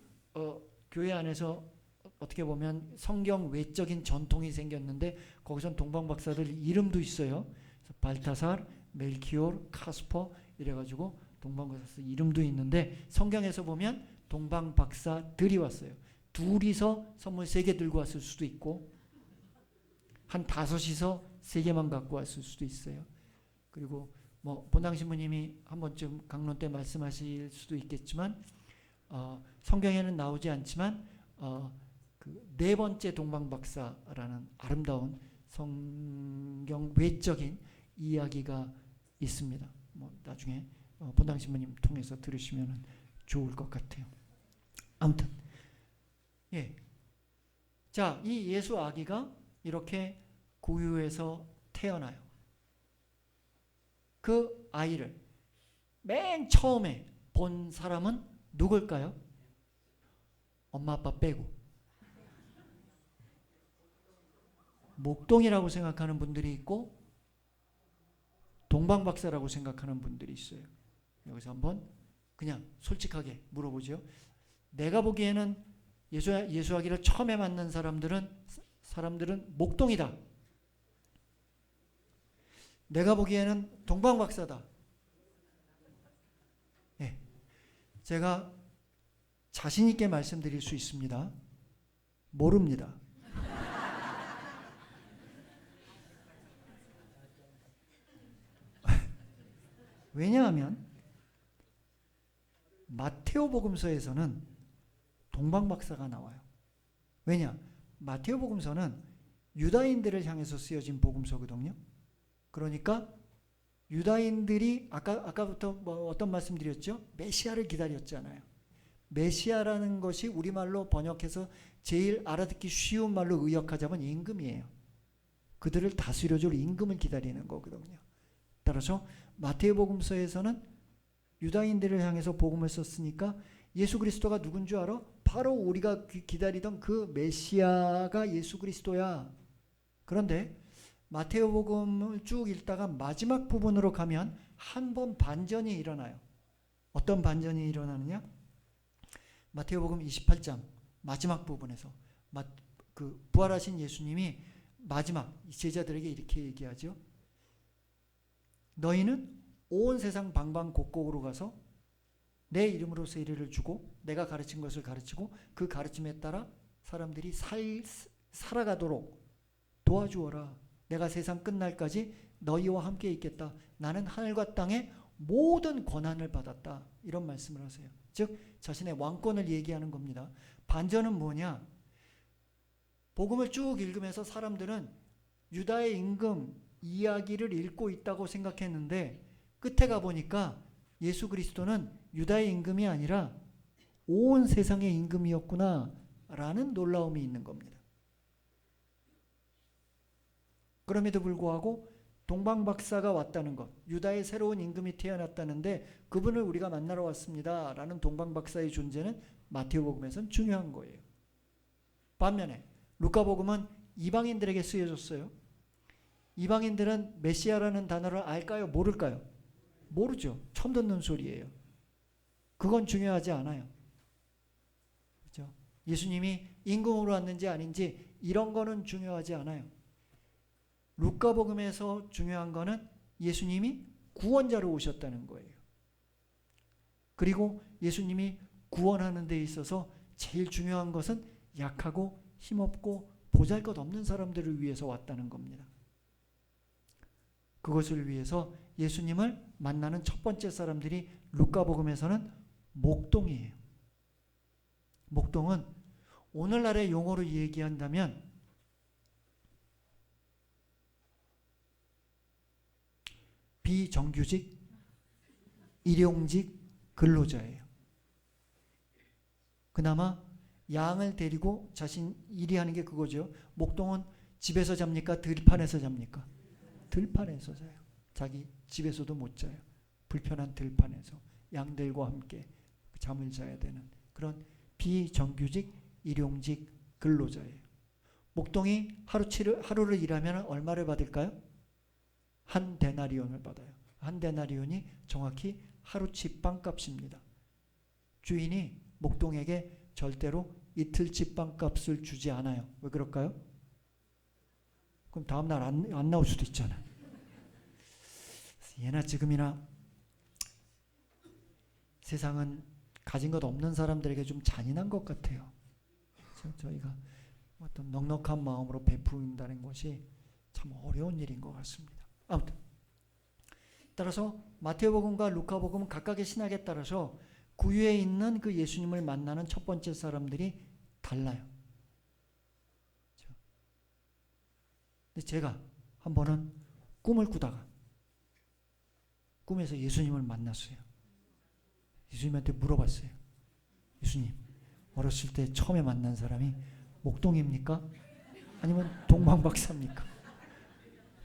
교회 안에서 어떻게 보면 성경 외적인 전통이 생겼는데 거기선 동방박사들 이름도 있어요. 그래서 발타살, 멜키올, 카스퍼 이래가지고 동방박사 이름도 있는데 성경에서 보면 동방박사들이 왔어요. 둘이서 선물 3개 들고 왔을 수도 있고 한 5이서 3개만 갖고 왔을 수도 있어요. 그리고 본당 신부님이 한 번쯤 강론 때 말씀하실 수도 있겠지만 성경에는 나오지 않지만 그 4번째 동방박사라는 아름다운 성경 외적인 이야기가 있습니다. 나중에 본당 신부님 통해서 들으시면 좋을 것 같아요. 아무튼 예, 자, 이 예수 아기가 이렇게 구유에서 태어나요. 그 아이를 맨 처음에 본 사람은 누굴까요? 엄마 아빠 빼고 목동이라고 생각하는 분들이 있고 동방박사라고 생각하는 분들이 있어요. 여기서 한번 그냥 솔직하게 물어보죠. 내가 보기에는 예수 아기를 처음에 만난 사람들은 목동이다. 내가 보기에는 동방박사다. 네. 제가 자신 있게 말씀드릴 수 있습니다. 모릅니다. 왜냐하면 마테오 복음서에서는 동방박사가 나와요. 왜냐? 마테오 복음서는 유다인들을 향해서 쓰여진 복음서거든요. 그러니까 유다인들이 아까부터 뭐 어떤 말씀 드렸죠? 메시아를 기다렸잖아요. 메시아라는 것이 우리말로 번역해서 제일 알아듣기 쉬운 말로 의역하자면 임금이에요. 그들을 다스려줄 임금을 기다리는 거거든요. 따라서 마태복음서에서는 유다인들을 향해서 복음을 썼으니까 예수 그리스도가 누군 줄 알아? 바로 우리가 기다리던 그 메시아가 예수 그리스도야. 그런데 마태복음을 쭉 읽다가 마지막 부분으로 가면 한 번 반전이 일어나요. 어떤 반전이 일어나느냐? 마태복음 28장 마지막 부분에서 그 부활하신 예수님이 마지막 제자들에게 이렇게 얘기하죠. 너희는 온 세상 방방곡곡으로 가서 내 이름으로 세례를 주고 내가 가르친 것을 가르치고 그 가르침에 따라 사람들이 살아가도록 도와주어라. 내가 세상 끝날까지 너희와 함께 있겠다. 나는 하늘과 땅의 모든 권한을 받았다. 이런 말씀을 하세요. 즉 자신의 왕권을 얘기하는 겁니다. 반전은 뭐냐? 복음을 쭉 읽으면서 사람들은 유다의 임금 이야기를 읽고 있다고 생각했는데 끝에 가보니까 예수 그리스도는 유다의 임금이 아니라 온 세상의 임금이었구나 라는 놀라움이 있는 겁니다. 그럼에도 불구하고 동방박사가 왔다는 것, 유다의 새로운 임금이 태어났다는데 그분을 우리가 만나러 왔습니다 라는 동방박사의 존재는 마태복음에서는 중요한 거예요. 반면에 루카복음은 이방인들에게 쓰여졌어요. 이방인들은 메시아라는 단어를 알까요? 모를까요? 모르죠. 처음 듣는 소리예요. 그건 중요하지 않아요. 그렇죠? 예수님이 임금으로 왔는지 아닌지 이런 거는 중요하지 않아요. 루카복음에서 중요한 거는 예수님이 구원자로 오셨다는 거예요. 그리고 예수님이 구원하는 데 있어서 제일 중요한 것은 약하고 힘없고 보잘것없는 사람들을 위해서 왔다는 겁니다. 그것을 위해서 예수님을 만나는 첫 번째 사람들이 루카복음에서는 목동이에요. 목동은 오늘날의 용어로 얘기한다면 비정규직, 일용직 근로자예요. 그나마 양을 데리고 자신 일이 하는 게 그거죠. 목동은 집에서 잡니까? 들판에서 잡니까? 들판에서 자요. 자기 집에서도 못 자요. 불편한 들판에서 양들과 함께 잠을 자야 되는 그런 비정규직, 일용직 근로자예요. 목동이 하루를 일하면 얼마를 받을까요? 한 데나리온을 받아요. 한 데나리온이 정확히 하루치 빵값입니다. 주인이 목동에게 절대로 이틀치 빵값을 주지 않아요. 왜 그럴까요? 그럼 다음날 안 나올 수도 있잖아요. 예나 지금이나 세상은 가진 것 없는 사람들에게 좀 잔인한 것 같아요. 저희가 어떤 넉넉한 마음으로 베푼다는 것이 참 어려운 일인 것 같습니다. 아무튼 따라서 마태복음과 루카복음은 각각의 신학에 따라서 구유에 있는 그 예수님을 만나는 첫 번째 사람들이 달라요. 근데 제가 한 번은 꿈을 꾸다가 꿈에서 예수님을 만났어요. 예수님한테 물어봤어요. 예수님, 어렸을 때 처음에 만난 사람이 목동입니까? 아니면 동방박사입니까?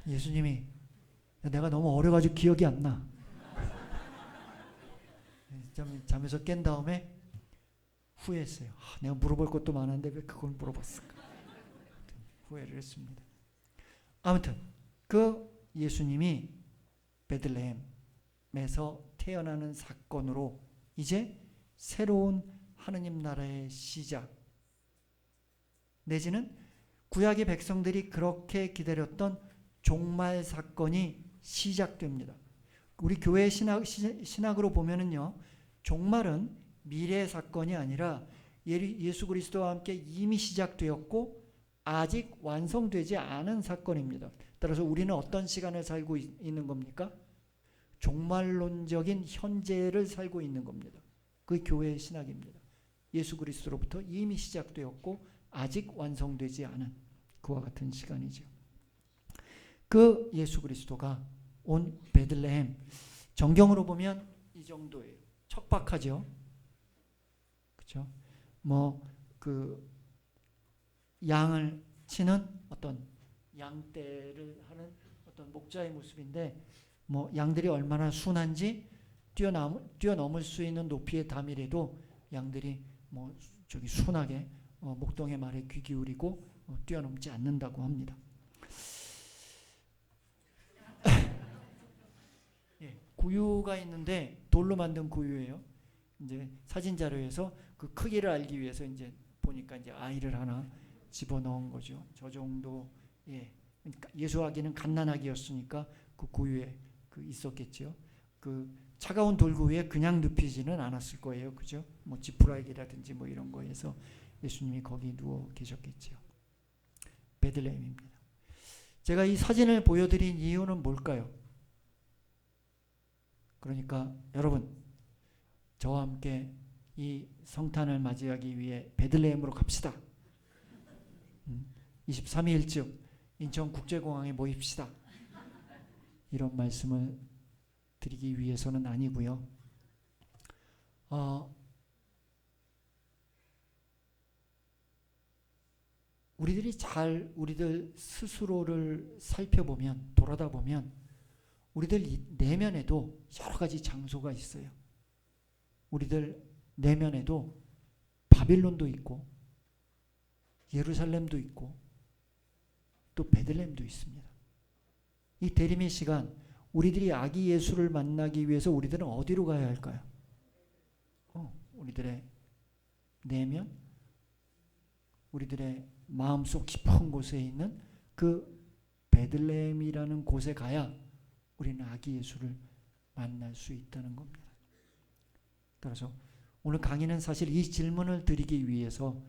예수님이 내가 너무 어려가지고 기억이 안 나. 잠에서 깬 다음에 후회했어요. 내가 물어볼 것도 많은데 왜 그걸 물어봤을까? 후회를 했습니다. 아무튼 그 예수님이 베들레헴에서 태어나는 사건으로 이제 새로운 하느님 나라의 시작 내지는 구약의 백성들이 그렇게 기다렸던 종말 사건이 시작됩니다. 우리 교회 신학으로 보면은요, 종말은 미래의 사건이 아니라 예수 그리스도와 함께 이미 시작되었고 아직 완성되지 않은 사건입니다. 따라서 우리는 어떤 시간을 살고 있는 겁니까? 종말론적인 현재를 살고 있는 겁니다. 그게 교회의 신학입니다. 예수 그리스도로부터 이미 시작되었고 아직 완성되지 않은 그와 같은 시간이죠. 그 예수 그리스도가 온 베들레헴. 정경으로 보면 이 정도예요. 척박하죠. 그렇죠? 그 양을 치는 어떤 양떼를 하는 어떤 목자의 모습인데 양들이 얼마나 순한지 뛰어넘을 수 있는 높이의 담이라도 양들이 저기 순하게 목동의 말에 귀 기울이고 뛰어넘지 않는다고 합니다. 예, 구유가 있는데 돌로 만든 구유예요. 이제 사진 자료에서 그 크기를 알기 위해서 이제 보니까 이제 아이를 하나 집어넣은 거죠. 저 정도. 예. 그러니까 예수아기는 갓난아기였으니까 그 구유에 있었겠죠. 그 차가운 돌구유에 그냥 눕히지는 않았을 거예요. 그죠? 지푸라기라든지 이런 거에서 예수님이 거기 누워 계셨겠죠. 베들레헴입니다. 제가 이 사진을 보여드린 이유는 뭘까요? 그러니까 여러분, 저와 함께 이 성탄을 맞이하기 위해 베들레헴으로 갑시다. 23일쯤 인천국제공항에 모입시다. 이런 말씀을 드리기 위해서는 아니고요. 우리들 스스로를 살펴보면, 돌아다 보면 우리들 내면에도 여러 가지 장소가 있어요. 우리들 내면에도 바빌론도 있고 예루살렘도 있고 또 베들레헴도 있습니다. 이 대림의 시간, 우리들이 아기 예수를 만나기 위해서 우리들은 어디로 가야 할까요? 우리들의 내면, 우리들의 마음속 깊은 곳에 있는 그 베들레헴이라는 곳에 가야 우리는 아기 예수를 만날 수 있다는 겁니다. 따라서 오늘 강의는 사실 이 질문을 드리기 위해서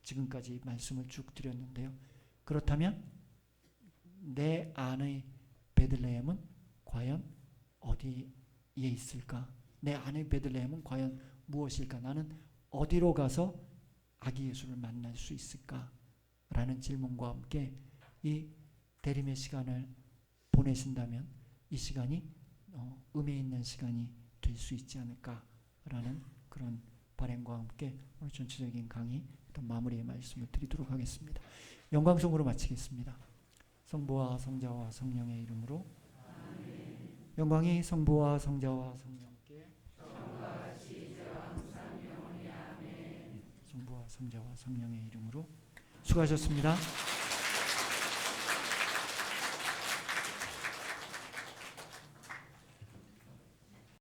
지금까지 말씀을 쭉 드렸는데요. 그렇다면 내 안의 베들레헴은 과연 어디에 있을까? 내 안의 베들레헴은 과연 무엇일까? 나는 어디로 가서 아기 예수를 만날 수 있을까? 라는 질문과 함께 이 대림의 시간을 보내신다면 이 시간이 의미 있는 시간이 될 수 있지 않을까라는 그런 바람과 함께 오늘 전체적인 강의 마무리의 말씀을 드리도록 하겠습니다. 영광송으로 마치겠습니다. 성부와 성자와 성령의 이름으로 아멘. 영광이 성부와 성자와 성령께 성부와 성자와 성령의 이름으로 수고하셨습니다.